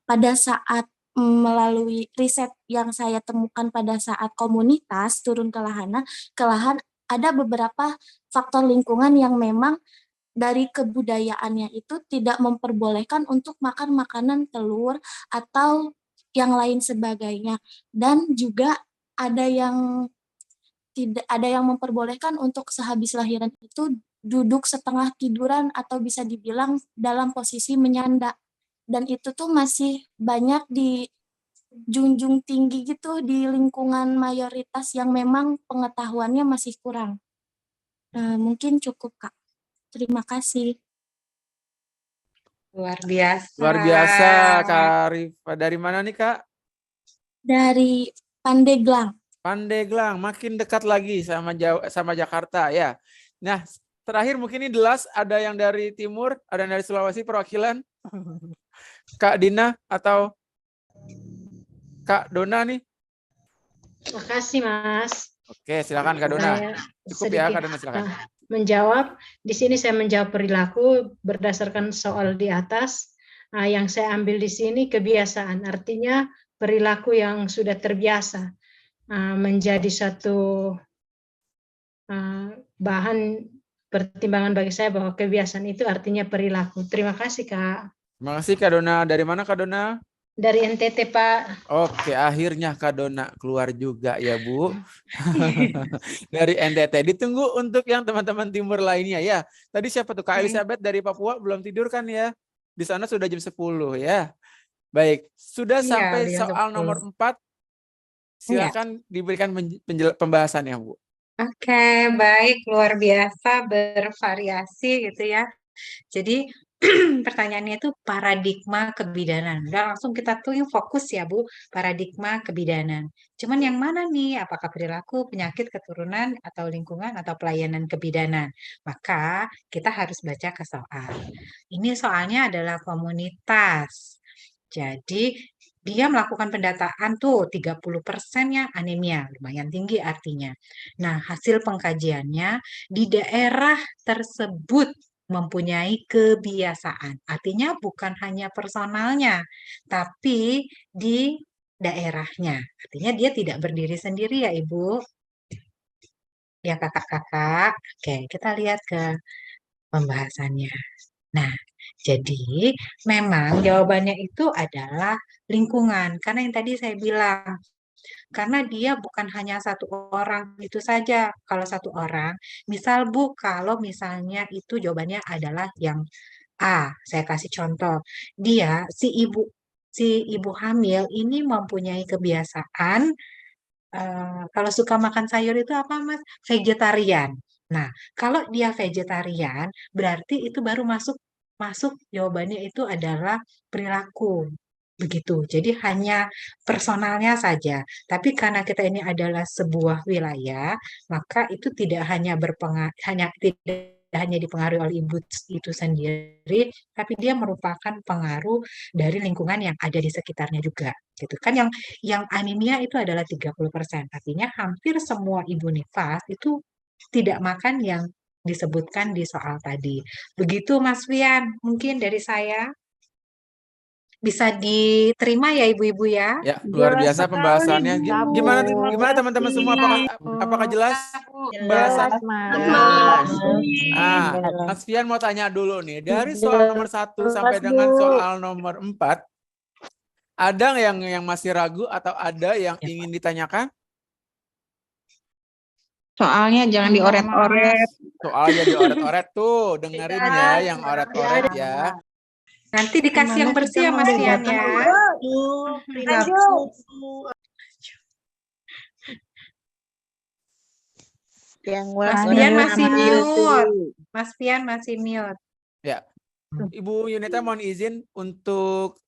pada saat melalui riset yang saya temukan pada saat komunitas turun ke lahan ada beberapa faktor lingkungan yang memang dari kebudayaannya itu tidak memperbolehkan untuk makan makanan telur atau yang lain sebagainya. Dan juga ada yang memperbolehkan untuk sehabis lahiran itu duduk setengah tiduran atau bisa dibilang dalam posisi menyanda. Dan itu tuh masih banyak dijunjung tinggi gitu di lingkungan mayoritas yang memang pengetahuannya masih kurang. Mungkin cukup, Kak. Terima kasih. Luar biasa. Luar biasa, Kak Rifa. Dari mana nih, Kak? Dari Pandeglang. Pandeglang, makin dekat lagi sama Jakarta ya. Nah, terakhir mungkin ini Delas, ada yang dari timur, ada yang dari Sulawesi perwakilan. Kak Dina atau Kak Dona nih? Makasih, Mas. Oke, silakan Kak Dona. Saya Cukup ya, sedikit, Kak Dona, silakan. menjawab. Di sini saya menjawab perilaku berdasarkan soal di atas. Yang saya ambil di sini kebiasaan, artinya perilaku yang sudah terbiasa menjadi satu bahan pertimbangan bagi saya bahwa kebiasaan itu artinya perilaku. Terima kasih, Kak. Terima kasih Kak Dona. Dari mana Kak Dona? Dari NTT, Pak. Oke, akhirnya Kak Dona keluar juga ya, Bu. Dari NTT. Ditunggu untuk yang teman-teman timur lainnya ya. Tadi siapa tuh? Kak Elizabeth dari Papua belum tidur kan ya? Di sana sudah jam 10 ya. Baik, sudah sampai soal nomor 4. Silakan diberikan pembahasannya, Bu. Oke, baik, luar biasa, bervariasi gitu ya. Jadi pertanyaannya itu paradigma kebidanan. Udah langsung kita tuh fokus ya Bu, paradigma kebidanan. Cuman yang mana nih? Apakah perilaku, penyakit, keturunan, atau lingkungan, atau pelayanan kebidanan? Maka kita harus baca ke soal. Ini soalnya adalah komunitas. Jadi dia melakukan pendataan tuh 30%-nya anemia, lumayan tinggi artinya. Nah, hasil pengkajiannya di daerah tersebut mempunyai kebiasaan. Artinya bukan hanya personalnya, tapi di daerahnya. Artinya dia tidak berdiri sendiri ya Ibu. Ya kakak-kakak. Oke, kita lihat ke pembahasannya. Nah, jadi memang jawabannya itu adalah lingkungan. Karena yang tadi saya bilang, karena dia bukan hanya satu orang itu saja. Kalau satu orang, misal Bu, kalau misalnya itu jawabannya adalah yang A, saya kasih contoh. Dia, si ibu hamil ini mempunyai kebiasaan, kalau suka makan sayur itu apa Mas? Vegetarian. Nah, kalau dia vegetarian, berarti itu baru masuk jawabannya itu adalah perilaku. Begitu. Jadi hanya personalnya saja. Tapi karena kita ini adalah sebuah wilayah, maka itu tidak hanya dipengaruhi oleh ibu itu sendiri, tapi dia merupakan pengaruh dari lingkungan yang ada di sekitarnya juga. Gitu kan yang anemia itu adalah 30%. Artinya hampir semua ibu nifas itu tidak makan yang disebutkan di soal tadi. Begitu Mas Fian, mungkin dari saya. Bisa diterima ya ibu-ibu ya? Ya, luar biasa pembahasannya. Gimana teman-teman semua? Apakah jelas pembahasan? Mas Fian mau tanya dulu nih, dari soal nomor 1 sampai dengan soal nomor 4, ada yang masih ragu atau ada yang ingin ditanyakan? Soalnya jangan dioret-oret. Soalnya dioret-oret tuh, dengerin ya yang oret-oret ya. Nanti dikasih yang bersih ya Mas Fian ya. Mas Fian masih mute. Mas Fian masih mute. Ya, Ibu Yunita mohon izin untuk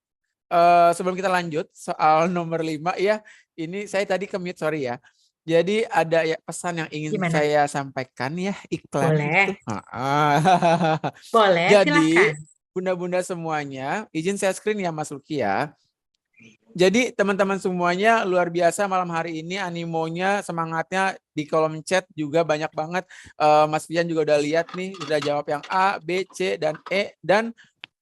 sebelum kita lanjut soal nomor 5 ya. Ini saya tadi ke-mute, sorry ya. Jadi ada ya pesan yang ingin saya sampaikan ya, iklan. Boleh. Itu. Boleh, Jadi, silakan. Bunda-bunda semuanya, izin saya screen ya Mas Luki ya. Jadi teman-teman semuanya luar biasa malam hari ini, animonya, semangatnya di kolom chat juga banyak banget. Mas Fian juga udah lihat nih, udah jawab yang A, B, C, dan E. Dan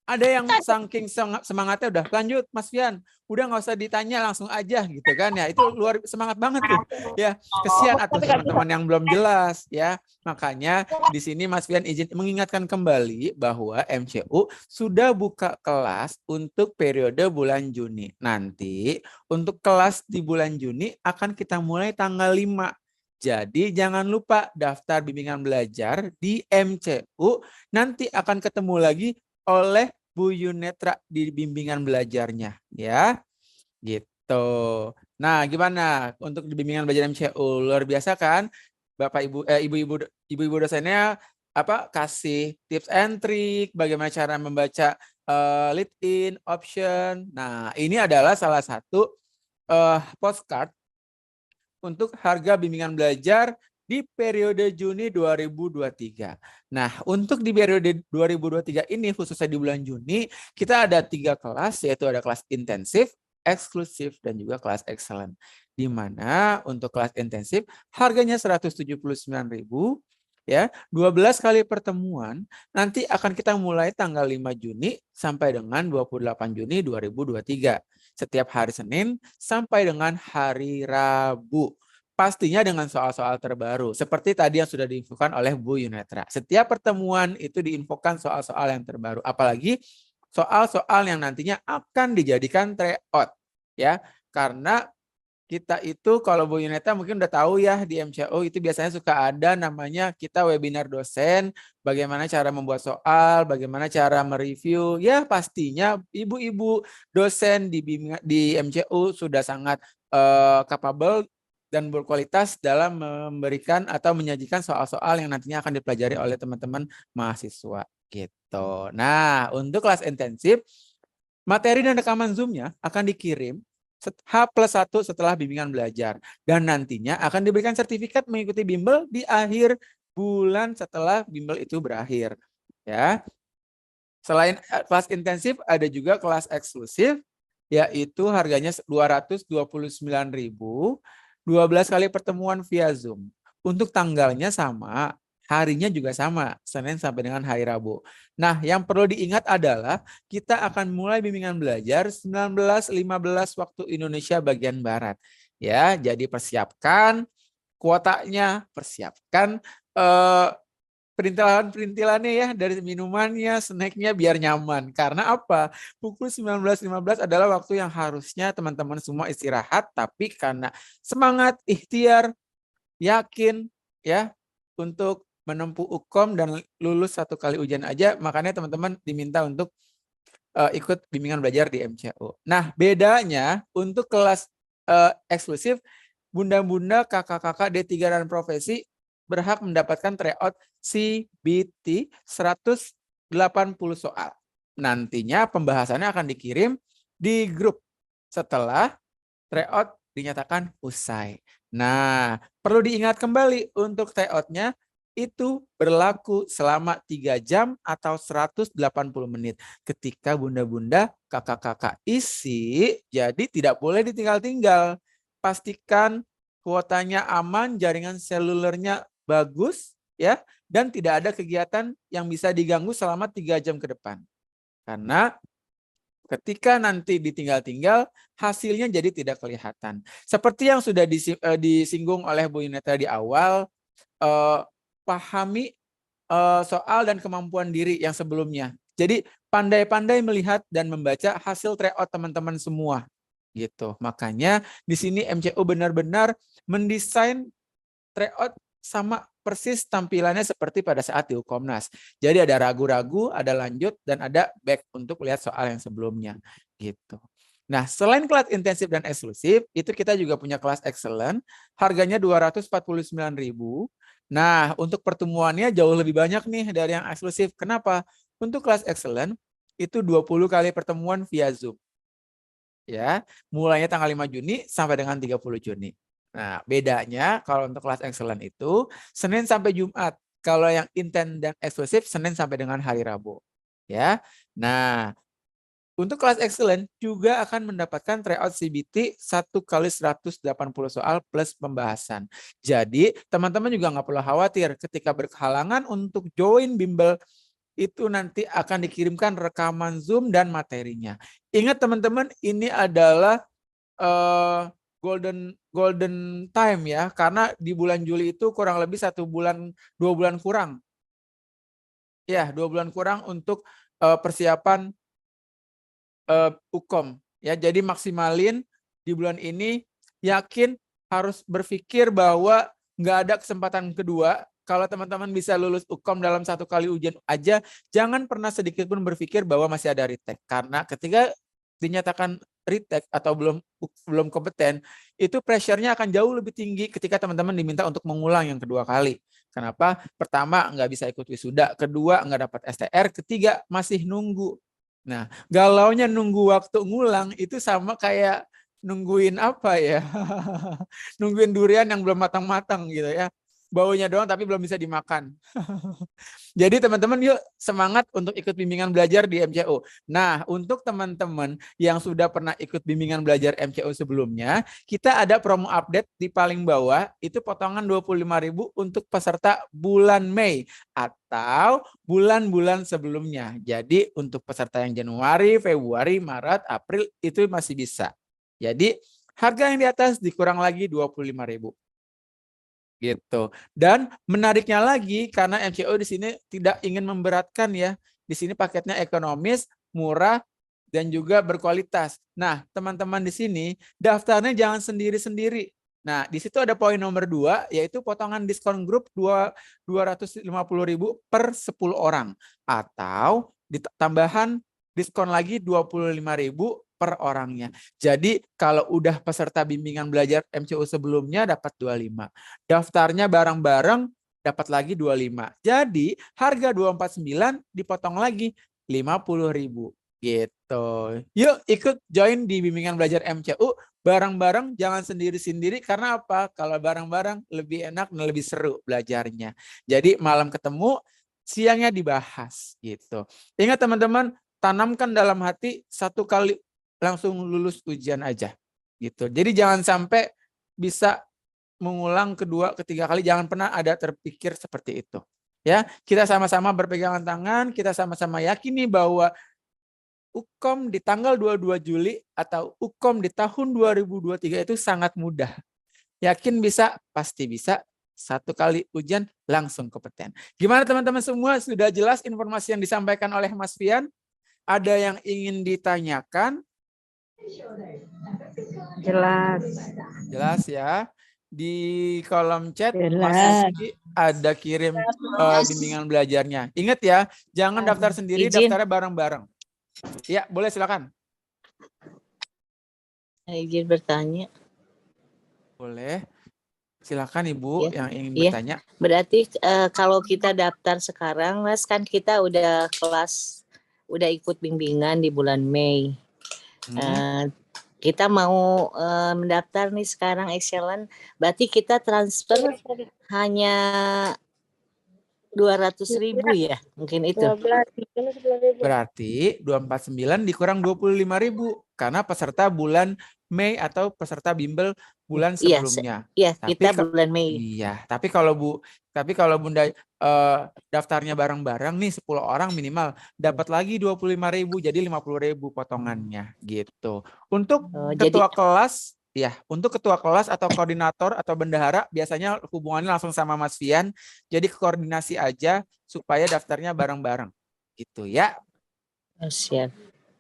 Ada yang saking semangatnya udah lanjut Mas Fian, udah nggak usah ditanya langsung aja gitu kan ya, itu luar semangat banget tuh ya. Kesian atau teman-teman yang belum jelas ya. Makanya di sini Mas Fian izin mengingatkan kembali bahwa MCU sudah buka kelas untuk periode bulan Juni. Nanti untuk kelas di bulan Juni akan kita mulai tanggal 5. Jadi jangan lupa daftar bimbingan belajar di MCU, nanti akan ketemu lagi oleh Bu Yunetra di bimbingan belajarnya ya. Gitu. Nah, gimana untuk di bimbingan belajar MCU? Luar biasa kan? Bapak Ibu ibu-ibu dosennya kasih tips and trick bagaimana cara membaca lead in, option. Nah, ini adalah salah satu postcard untuk harga bimbingan belajar di periode Juni 2023. Nah, untuk di periode 2023 ini, khususnya di bulan Juni, kita ada 3 kelas, yaitu ada kelas intensif, eksklusif, dan juga kelas excellent. Di mana untuk kelas intensif harganya 179.000, ya, 12 kali pertemuan, nanti akan kita mulai tanggal 5 Juni sampai dengan 28 Juni 2023. Setiap hari Senin sampai dengan hari Rabu. Pastinya dengan soal-soal terbaru. Seperti tadi yang sudah diinfokan oleh Bu Yunetra. Setiap pertemuan itu diinfokan soal-soal yang terbaru. Apalagi soal-soal yang nantinya akan dijadikan tryout. Ya, karena kita itu kalau Bu Yunetra mungkin udah tahu ya di MCO itu biasanya suka ada namanya kita webinar dosen. Bagaimana cara membuat soal, bagaimana cara mereview. Ya pastinya ibu-ibu dosen di MCO sudah sangat capable dan berkualitas dalam memberikan atau menyajikan soal-soal yang nantinya akan dipelajari oleh teman-teman mahasiswa gitu. Nah, untuk kelas intensif, materi dan rekaman Zoom-nya akan dikirim H+1 setelah bimbingan belajar dan nantinya akan diberikan sertifikat mengikuti bimbel di akhir bulan setelah bimbel itu berakhir. Ya. Selain kelas intensif ada juga kelas eksklusif yaitu harganya 229.000. 12 kali pertemuan via Zoom. Untuk tanggalnya sama, harinya juga sama, Senin sampai dengan hari Rabu. Nah, yang perlu diingat adalah kita akan mulai bimbingan belajar 19.15 waktu Indonesia bagian Barat. Ya, jadi persiapkan kuotanya, persiapkan perintilannya ya, dari minumannya, snacknya biar nyaman. Karena apa? Pukul 19.15 adalah waktu yang harusnya teman-teman semua istirahat, tapi karena semangat, ikhtiar, yakin ya untuk menempuh UKOM dan lulus 1 kali ujian aja, makanya teman-teman diminta untuk ikut bimbingan belajar di MCO. Nah, bedanya untuk kelas eksklusif, bunda-bunda, kakak-kakak D3 dan profesi berhak mendapatkan tryout CBT 180 soal. Nantinya pembahasannya akan dikirim di grup setelah tryout dinyatakan usai. Nah, perlu diingat kembali untuk tryoutnya itu berlaku selama 3 jam atau 180 menit. Ketika bunda-bunda, kakak-kakak isi, jadi tidak boleh ditinggal-tinggal. Pastikan kuotanya aman, jaringan selulernya bagus ya, dan tidak ada kegiatan yang bisa diganggu selama 3 jam ke depan. Karena ketika nanti ditinggal-tinggal, hasilnya jadi tidak kelihatan. Seperti yang sudah disinggung oleh Bu Yunetra di awal, pahami soal dan kemampuan diri yang sebelumnya. Jadi pandai-pandai melihat dan membaca hasil tryout teman-teman semua. Gitu. Makanya di sini MCU benar-benar mendesain tryout sama persis tampilannya seperti pada saat di Ukomnas. Jadi ada ragu-ragu, ada lanjut, dan ada back untuk lihat soal yang sebelumnya. Gitu. Nah, selain kelas intensif dan eksklusif, itu kita juga punya kelas excellent, harganya 249.000. Nah, untuk pertemuannya jauh lebih banyak nih dari yang eksklusif. Kenapa? Untuk kelas excellent, itu 20 kali pertemuan via Zoom. Ya, mulainya tanggal 5 Juni sampai dengan 30 Juni. Nah, bedanya kalau untuk kelas excellent itu Senin sampai Jumat. Kalau yang intens dan eksklusif Senin sampai dengan hari Rabu. Ya. Nah, untuk kelas excellent juga akan mendapatkan tryout CBT 1 kali 180 soal plus pembahasan. Jadi, teman-teman juga nggak perlu khawatir ketika berhalangan untuk join bimbel itu nanti akan dikirimkan rekaman Zoom dan materinya. Ingat teman-teman, ini adalah golden time ya, karena di bulan Juli itu kurang lebih 1 bulan, 2 bulan kurang. Ya, 2 bulan kurang untuk persiapan UKOM. Ya, jadi maksimalin di bulan ini, yakin harus berpikir bahwa nggak ada kesempatan kedua. Kalau teman-teman bisa lulus UKOM dalam 1 kali ujian aja, jangan pernah sedikit pun berpikir bahwa masih ada retake. Karena ketika dinyatakan retake atau belum kompeten, itu pressure-nya akan jauh lebih tinggi ketika teman-teman diminta untuk mengulang yang kedua kali. Kenapa? Pertama, nggak bisa ikut wisuda. Kedua, nggak dapat STR. Ketiga, masih nunggu. Nah, galaunya nunggu waktu ngulang itu sama kayak nungguin apa ya? Nungguin durian yang belum matang-matang gitu ya. Baunya doang tapi belum bisa dimakan. Jadi teman-teman yuk semangat untuk ikut bimbingan belajar di MCU. Nah, untuk teman-teman yang sudah pernah ikut bimbingan belajar MCU sebelumnya, kita ada promo update di paling bawah, itu potongan 25.000 untuk peserta bulan Mei atau bulan-bulan sebelumnya. Jadi untuk peserta yang Januari, Februari, Maret, April itu masih bisa. Jadi harga yang di atas dikurang lagi 25.000. Gitu. Dan menariknya lagi karena MCO di sini tidak ingin memberatkan ya. Di sini paketnya ekonomis, murah dan juga berkualitas. Nah, teman-teman di sini daftarnya jangan sendiri-sendiri. Nah, di situ ada poin nomor 2 yaitu potongan diskon grup 250.000 per 10 orang atau tambahan diskon lagi 25.000 per orangnya. Jadi kalau udah peserta bimbingan belajar MCU sebelumnya dapat 25. Daftarnya bareng-bareng dapat lagi 25. Jadi harga 249 dipotong lagi 50.000 gitu. Yuk ikut join di bimbingan belajar MCU bareng-bareng, jangan sendiri-sendiri karena apa? Kalau bareng-bareng lebih enak dan lebih seru belajarnya. Jadi malam ketemu, siangnya dibahas gitu. Ingat teman-teman, tanamkan dalam hati 1 kali langsung lulus ujian aja gitu. Jadi jangan sampai bisa mengulang kedua, ketiga kali, jangan pernah ada terpikir seperti itu. Ya, kita sama-sama berpegangan tangan, kita sama-sama yakini bahwa UKOM di tanggal 22 Juli atau UKOM di tahun 2023 itu sangat mudah. Yakin bisa, pasti bisa. 1 kali ujian langsung kompeten. Gimana teman-teman semua? Sudah jelas informasi yang disampaikan oleh Mas Fian? Ada yang ingin ditanyakan? Jelas. Jelas ya. Di kolom chat Jelas. Mas Rizky ada kirim bimbingan belajarnya. Ingat ya, jangan daftar sendiri, daftarnya bareng-bareng. Ya, boleh silakan. Izin bertanya. Boleh. Silakan Ibu yang ingin bertanya. Berarti kalau kita daftar sekarang, Mas, kan kita udah udah ikut bimbingan di bulan Mei. Kita mau mendaftar nih sekarang Excellent, berarti kita transfer hanya 200.000 ya, mungkin itu. Berarti 249 dikurang 25.000 karena peserta bulan Mei atau peserta bimbel bulan sebelumnya. Iya, kita bulan Mei. Iya, tapi kalau Bunda daftarnya bareng-bareng nih 10 orang minimal dapat lagi 25.000 jadi 50.000 potongannya gitu. Untuk ketua kelas ya, untuk ketua kelas atau koordinator atau bendahara biasanya hubungannya langsung sama Mas Fian. Jadi koordinasi aja supaya daftarnya bareng-bareng gitu ya. Siap.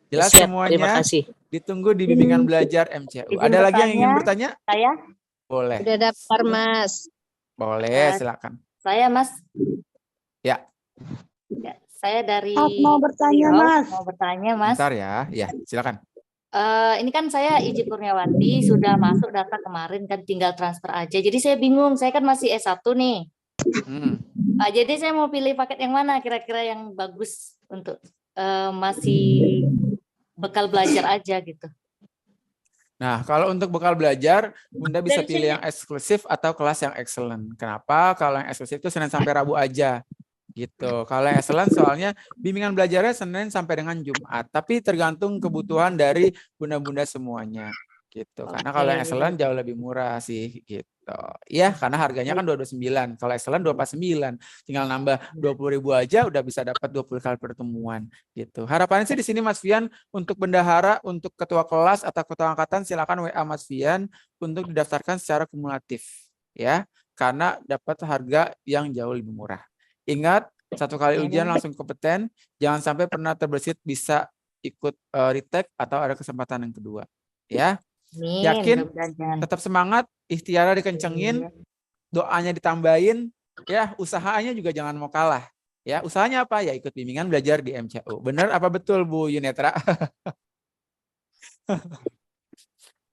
Jelas Siap, semuanya. terima kasih. Ditunggu di bimbingan belajar MCU. Ada lagi yang ingin bertanya? Saya Boleh. sudah daftar, Mas. Boleh, silakan. Saya, Mas. Ya. Saya dari Mau bertanya, Riau. Mas. Mau bertanya, Mas. Bentar ya. Ya, silakan. Ini kan saya Iji Kurniawanti sudah masuk data kemarin kan tinggal transfer aja. Jadi saya bingung, saya kan masih S1 nih. Jadi saya mau pilih paket yang mana kira-kira yang bagus untuk masih bekal belajar aja gitu. Nah, kalau untuk bekal belajar, Bunda bisa pilih yang eksklusif atau kelas yang excellent. Kenapa? Kalau yang eksklusif itu Senin sampai Rabu aja. Gitu. Kalau yang excellent soalnya bimbingan belajarnya Senin sampai dengan Jumat. Tapi tergantung kebutuhan dari bunda-bunda semuanya. Gitu. Karena kalau yang excellent jauh lebih murah sih. Gitu. gitu. Ya, karena harganya kan 229. Kalau excellent 249. Tinggal nambah 20.000 aja udah bisa dapat 20 kali pertemuan gitu. Harapannya sih di sini Mas Fian untuk bendahara, untuk ketua kelas atau ketua angkatan silakan WA Mas Fian untuk didaftarkan secara kumulatif ya. Karena dapat harga yang jauh lebih murah. Ingat, 1 kali ujian langsung kompeten, jangan sampai pernah terbersit bisa ikut retake atau ada kesempatan yang kedua. Ya. Yakin, tetap semangat, ikhtiarnya dikencengin, doanya ditambahin, ya usahanya juga jangan mau kalah. Ya, usahanya apa? Ya ikut bimbingan belajar di MCU. Benar apa betul Bu Yunetra?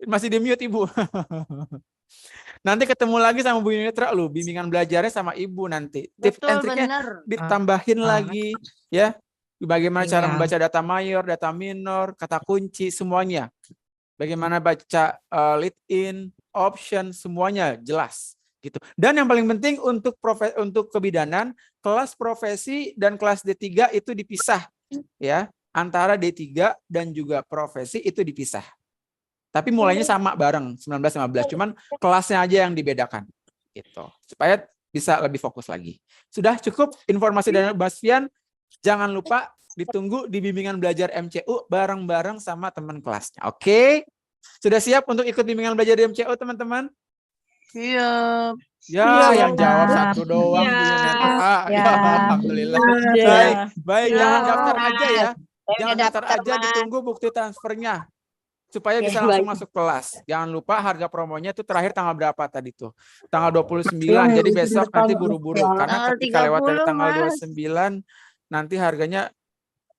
Masih di mute Ibu. Nanti ketemu lagi sama Bu Yunetra lu, bimbingan belajarnya sama Ibu nanti. Tips and triknya ditambahin lagi ya. Bagaimana cara membaca data mayor, data minor, kata kunci semuanya. Bagaimana baca lead in, option semuanya jelas gitu. Dan yang paling penting untuk kebidanan, kelas profesi dan kelas D3 itu dipisah ya. Antara D3 dan juga profesi itu dipisah. Tapi mulainya sama bareng 19-15, cuman kelasnya aja yang dibedakan gitu. Supaya bisa lebih fokus lagi. Sudah cukup informasi dari Mas Fian. Jangan lupa ditunggu di bimbingan belajar MCU bareng-bareng sama teman kelasnya. Oke? Sudah siap untuk ikut bimbingan belajar di MCU teman-teman? Siap. Ya, yang jawab satu doang Bu Yunetra. Ya, alhamdulillah. Baik, jangan daftar aja ya. Jangan daftar aja, ditunggu bukti transfernya. Supaya bisa langsung masuk kelas. Jangan lupa harga promonya itu terakhir tanggal berapa tadi tuh? Tanggal 29. Jadi besok nanti buru-buru. Karena ketika lewat dari tanggal 29, nanti harganya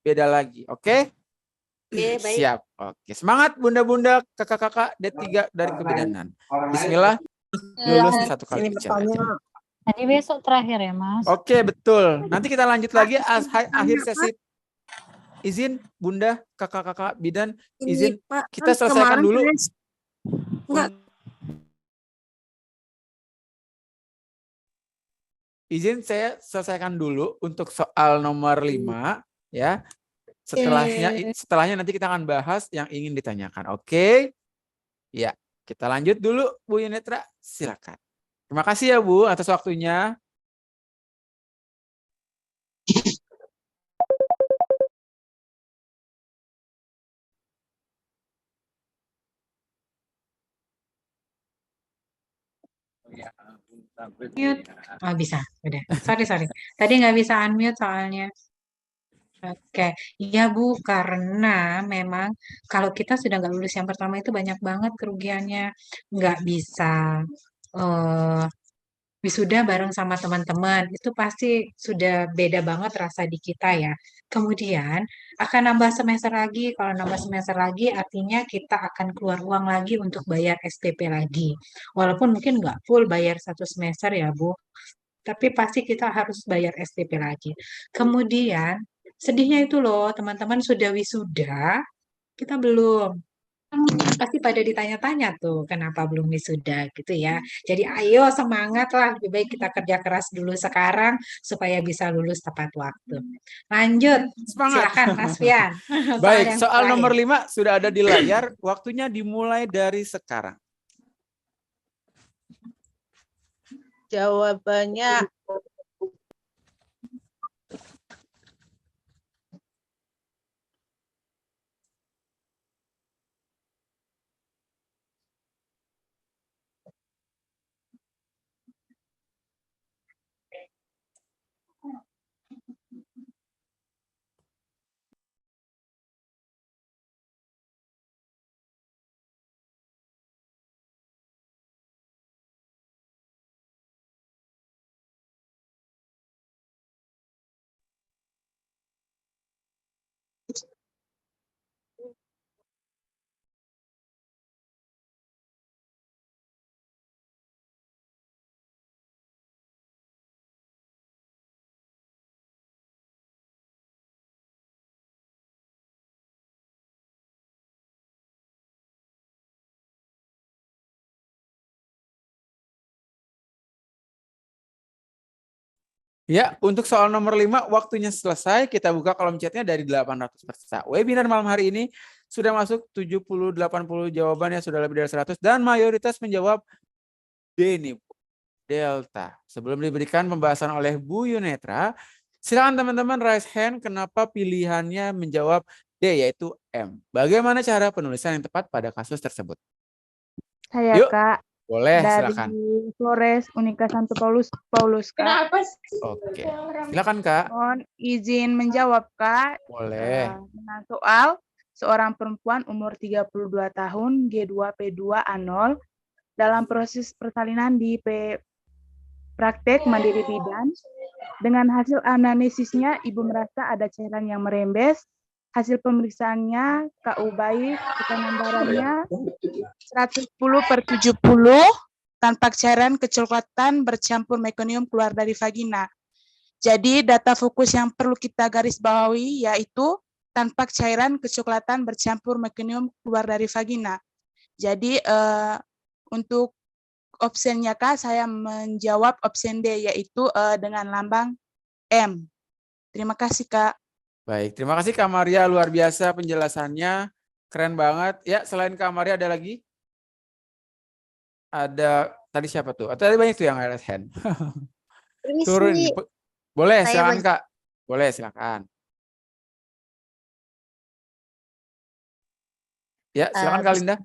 beda lagi. Oke? Oke, baik. Siap. Oke. Semangat bunda-bunda, kakak-kakak D3 dari kebidanan. Bismillah. Lulus 1 kali ujian. Tadi besok terakhir ya, Mas. Oke, betul. Nanti kita lanjut lagi akhir sesi. Izin Bunda, kakak-kakak bidan, izin kita selesaikan dulu. Izin saya selesaikan dulu untuk soal nomor 5 ya. Setelahnya nanti kita akan bahas yang ingin ditanyakan. Oke? Ya, kita lanjut dulu Bu Yunetra, silakan. Terima kasih ya Bu atas waktunya. Mute. Oh, bisa. Udah. Sorry. Tadi nggak bisa unmute soalnya. Oke, iya Bu, karena memang kalau kita sudah nggak lulus yang pertama itu banyak banget kerugiannya. Nggak bisa wisuda bareng sama teman-teman, itu pasti sudah beda banget rasa di kita ya. Kemudian akan nambah semester lagi, kalau nambah semester lagi artinya kita akan keluar uang lagi untuk bayar SPP lagi. Walaupun mungkin nggak full bayar 1 semester ya Bu, tapi pasti kita harus bayar SPP lagi. Kemudian sedihnya itu loh, teman-teman sudah wisuda, kita belum. Pasti pada ditanya-tanya tuh, kenapa belum wisuda gitu ya. Jadi ayo semangat lah, lebih baik kita kerja keras dulu sekarang supaya bisa lulus tepat waktu. Lanjut, Semangat. silakan Mas Fian. Baik, soal nomor 5 sudah ada di layar, waktunya dimulai dari sekarang. Jawabannya Ya, untuk soal nomor 5 waktunya selesai. Kita buka kolom chatnya dari 800 peserta. Webinar malam hari ini sudah masuk 70-80 jawaban ya, sudah lebih dari 100 dan mayoritas menjawab D nih, Bu. Delta. Sebelum diberikan pembahasan oleh Bu Yunetra, silakan teman-teman raise hand kenapa pilihannya menjawab D, yaitu M. Bagaimana cara penulisan yang tepat pada kasus tersebut? Saya Yuk, Kak, boleh, dari silakan. Flores Unika Santo Paulus Kak. Oke, silakan Kak. Mohon izin menjawab Kak. Boleh. Dengan soal seorang perempuan umur 32 tahun G2P2A0 dalam proses persalinan di praktek mandiri bidan. Dengan hasil analisisnya, ibu merasa ada cairan yang merembes. Hasil pemeriksaannya KU baik, tekanan darahnya 110/70, tampak cairan kecoklatan bercampur mekonium keluar dari vagina. Jadi data fokus yang perlu kita garis bawahi yaitu tampak cairan kecoklatan bercampur mekonium keluar dari vagina. Jadi untuk opsinya Kak, saya menjawab opsi D yaitu dengan lambang M. Terima kasih Kak. Baik, terima kasih Kak Maria, luar biasa penjelasannya, keren banget. Ya, selain Kak Maria ada lagi? Ada tadi siapa tuh? Atau tadi banyak tuh yang raise hand. Turun. Boleh, silakan Kak. Boleh, silakan. Ya, silakan Kak Linda.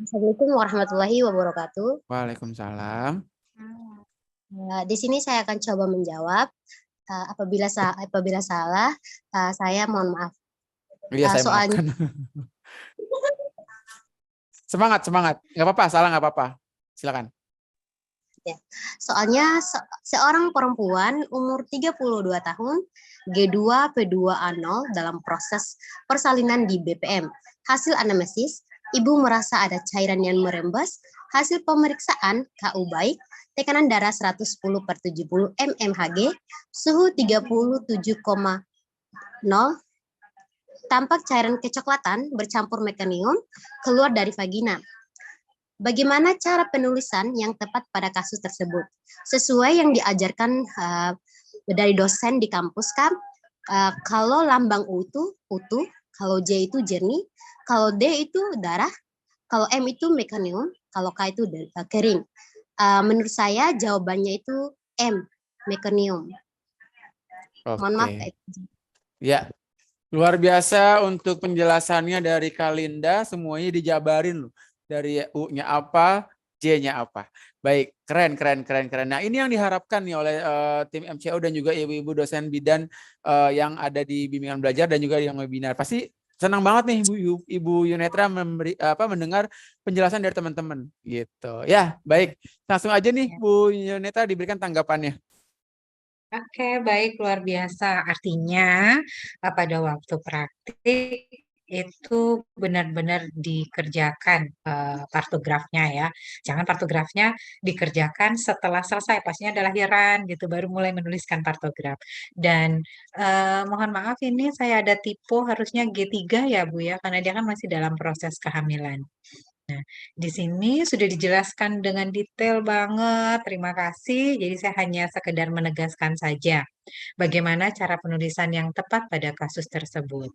Assalamualaikum warahmatullahi wabarakatuh. Waalaikumsalam. Di sini saya akan coba menjawab. Apabila salah, saya mohon maaf. Iya, saya soalnya semangat. Nggak apa-apa, salah nggak apa-apa. Silakan. Ya. Soalnya seorang perempuan umur 32 tahun G2P2A0 dalam proses persalinan di BPM. Hasil anamnesis, ibu merasa ada cairan yang merembes. Hasil pemeriksaan KU baik, tekanan darah 110/70 mmHg, suhu 37,0, tampak cairan kecoklatan bercampur mekonium keluar dari vagina. Bagaimana cara penulisan yang tepat pada kasus tersebut? Sesuai yang diajarkan dari dosen di kampus kan, kalau lambang U itu utuh, kalau J itu jernih, kalau D itu darah, kalau M itu mekonium, kalau K itu kering. Menurut saya jawabannya itu M, mekonium. Mohon maaf. Ya, luar biasa untuk penjelasannya dari Kak Linda, semuanya dijabarin loh. Dari U-nya apa, J-nya apa. Baik, keren. Nah, ini yang diharapkan nih oleh tim MCO dan juga ibu-ibu dosen bidan yang ada di bimbingan belajar dan juga yang webinar. Pasti senang banget nih Ibu Yunetra mendengar penjelasan dari teman-teman gitu. Ya, baik. Langsung aja nih Bu Yunetra diberikan tanggapannya. Oke, baik, luar biasa. Artinya pada waktu praktik itu benar-benar dikerjakan partografnya ya. Jangan partografnya dikerjakan setelah selesai, pastinya ada lahiran gitu, baru mulai menuliskan partograf. Dan mohon maaf ini saya ada typo harusnya G3 ya Bu ya, karena dia kan masih dalam proses kehamilan. Nah, di sini sudah dijelaskan dengan detail banget. Terima kasih. Jadi saya hanya sekedar menegaskan saja bagaimana cara penulisan yang tepat pada kasus tersebut.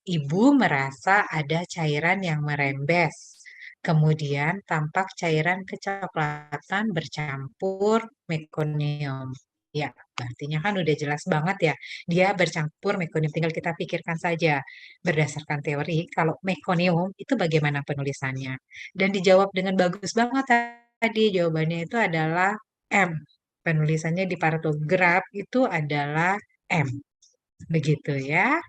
Ibu merasa ada cairan yang merembes. Kemudian tampak cairan kecoklatan bercampur mekonium. Ya, artinya kan udah jelas banget ya. Dia bercampur mekonium. Tinggal kita pikirkan saja berdasarkan teori kalau mekonium itu bagaimana penulisannya. Dan dijawab dengan bagus banget tadi. Jawabannya itu adalah M. Penulisannya di partograf itu adalah M. Begitu ya.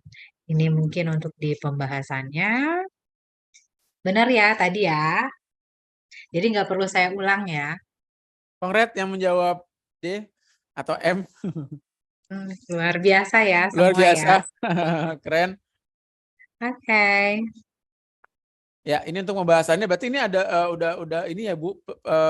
Ini mungkin untuk di pembahasannya. Benar ya tadi ya. Jadi nggak perlu saya ulang ya. Kongret yang menjawab D atau M. Luar biasa ya semua. Luar biasa. Ya. Keren. Oke. Ya, ini untuk pembahasannya berarti ini ada udah ini ya Bu,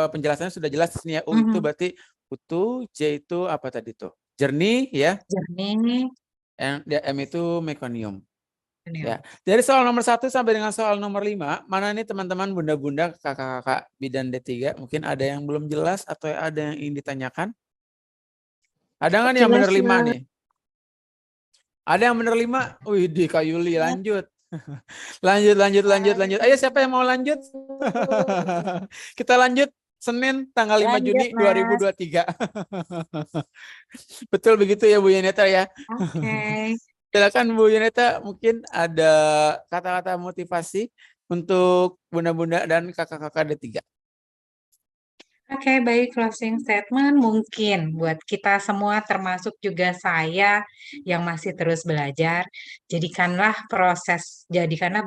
penjelasannya sudah jelas di sini ya. U itu berarti utuh, J itu apa tadi tuh? Jernih ya. Jernih. M itu mekonium. Ya. Dari soal nomor 1 sampai dengan soal nomor 5, mana nih teman-teman bunda-bunda, kakak-kakak bidan D3, mungkin ada yang belum jelas atau ada yang ingin ditanyakan? Ada nggak nih yang benar 5 nih? Ada yang benar 5? Wih, di Kak Yuli lanjut. lanjut. Ayo siapa yang mau lanjut? Kita lanjut. Senin tanggal 5 Lanjut, Juni Mas. 2023. Betul begitu ya Bu Yunita ya. Oke. Silakan Bu Yunita, mungkin ada kata-kata motivasi untuk bunda-bunda dan kakak-kakak D3. Oke, baik, closing statement mungkin buat kita semua termasuk juga saya yang masih terus belajar, jadikanlah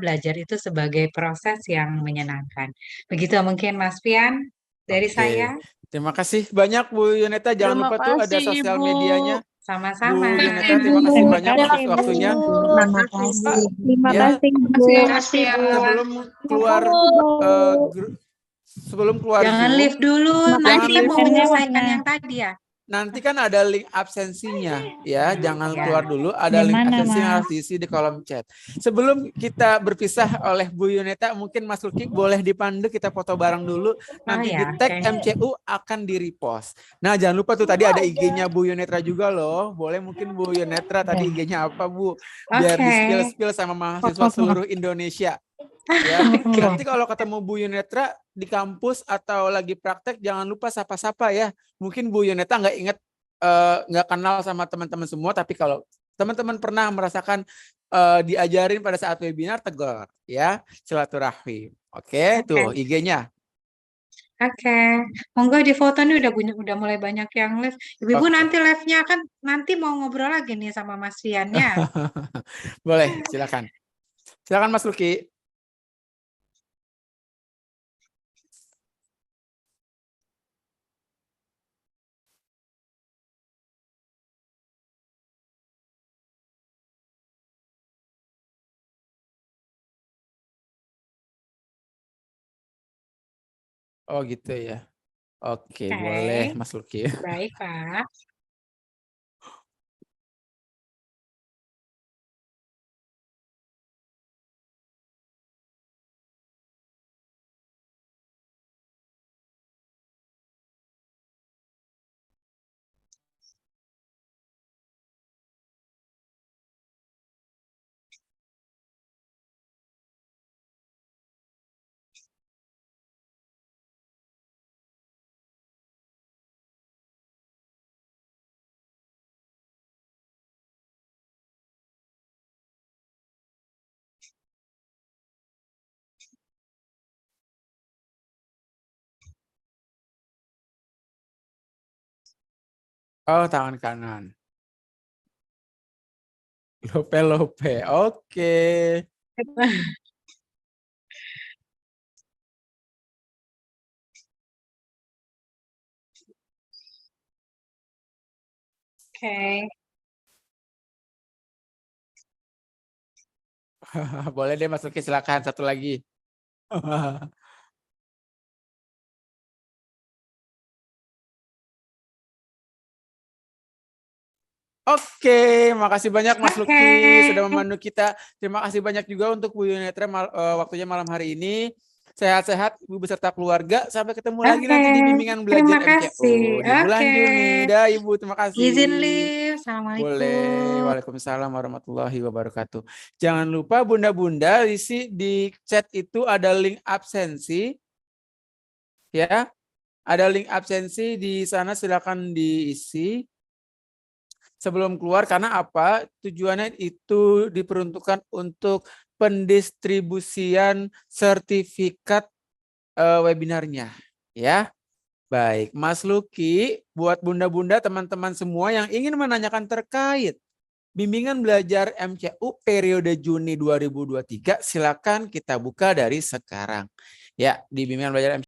belajar itu sebagai proses yang menyenangkan. Begitu mungkin Mas Pian dari Oke, saya. terima kasih banyak Bu Yunita. Jangan Terima lupa tuh ada kasih, sosial Ibu. medianya. Sama-sama. Bu Yunita, terima kasih banyak atas waktunya. Terima kasih. Terima Ya, kasih, Bu. sebelum keluar sebelum keluar Jangan Zoom, live dulu, jangan nanti live mau dulu. menyelesaikan yang tadi ya. Nanti kan ada link absensinya ya, jangan Ya. keluar dulu. Ada Di link mana, absensi yang Mas? harus diisi di kolom chat. Sebelum kita berpisah oleh Bu Yunita, mungkin Mas Luki boleh dipandu, kita foto bareng dulu. Nanti di ya, tag oke. MCU akan di repost. Nah jangan lupa tuh tadi ada IG-nya Bu Yunetra juga loh. Boleh mungkin Bu Yunetra tadi IG-nya apa Bu? Biar Oke. di spill sama mahasiswa seluruh Indonesia. Ya, nanti kalau ketemu Bu Yunetra di kampus atau lagi praktek, jangan lupa sapa-sapa ya. Mungkin Bu Yunetra nggak inget, nggak kenal sama teman-teman semua, tapi kalau teman-teman pernah merasakan diajarin pada saat webinar, tegur ya, silaturahmi. Oke, tuh IG-nya. Oke, monggo di foto nih udah mulai banyak yang live. Ibu-ibu Oke. nanti live-nya kan nanti mau ngobrol lagi nih sama Mas Fiannya. Boleh, silakan. Silakan Mas Luki. Oh gitu ya. Oke, boleh Mas Luki. Baik, Pak. Oh, tangan kanan. Lope-lope. Oke. Oke. Boleh deh Mas Luki, silakan satu lagi. Oke, makasih banyak Mas Luki sudah memandu kita. Terima kasih banyak juga untuk Bu Yunetra waktunya malam hari ini. Sehat-sehat Ibu beserta keluarga. Sampai ketemu lagi nanti di bimbingan belajar Terima MCU kasih. di bulan Oke. Juni. Dah Ibu, terima kasih. Izin live. Assalamualaikum. Boleh. Waalaikumsalam warahmatullahi wabarakatuh. Jangan lupa bunda-bunda di chat itu ada link absensi. Ya. Ada link absensi di sana, silakan diisi. Sebelum keluar, karena apa? Tujuannya itu diperuntukkan untuk pendistribusian sertifikat webinarnya, ya. Baik, Mas Luki, buat bunda-bunda teman-teman semua yang ingin menanyakan terkait bimbingan belajar MCU periode Juni 2023, silakan kita buka dari sekarang. Ya, di bimbingan belajar MCU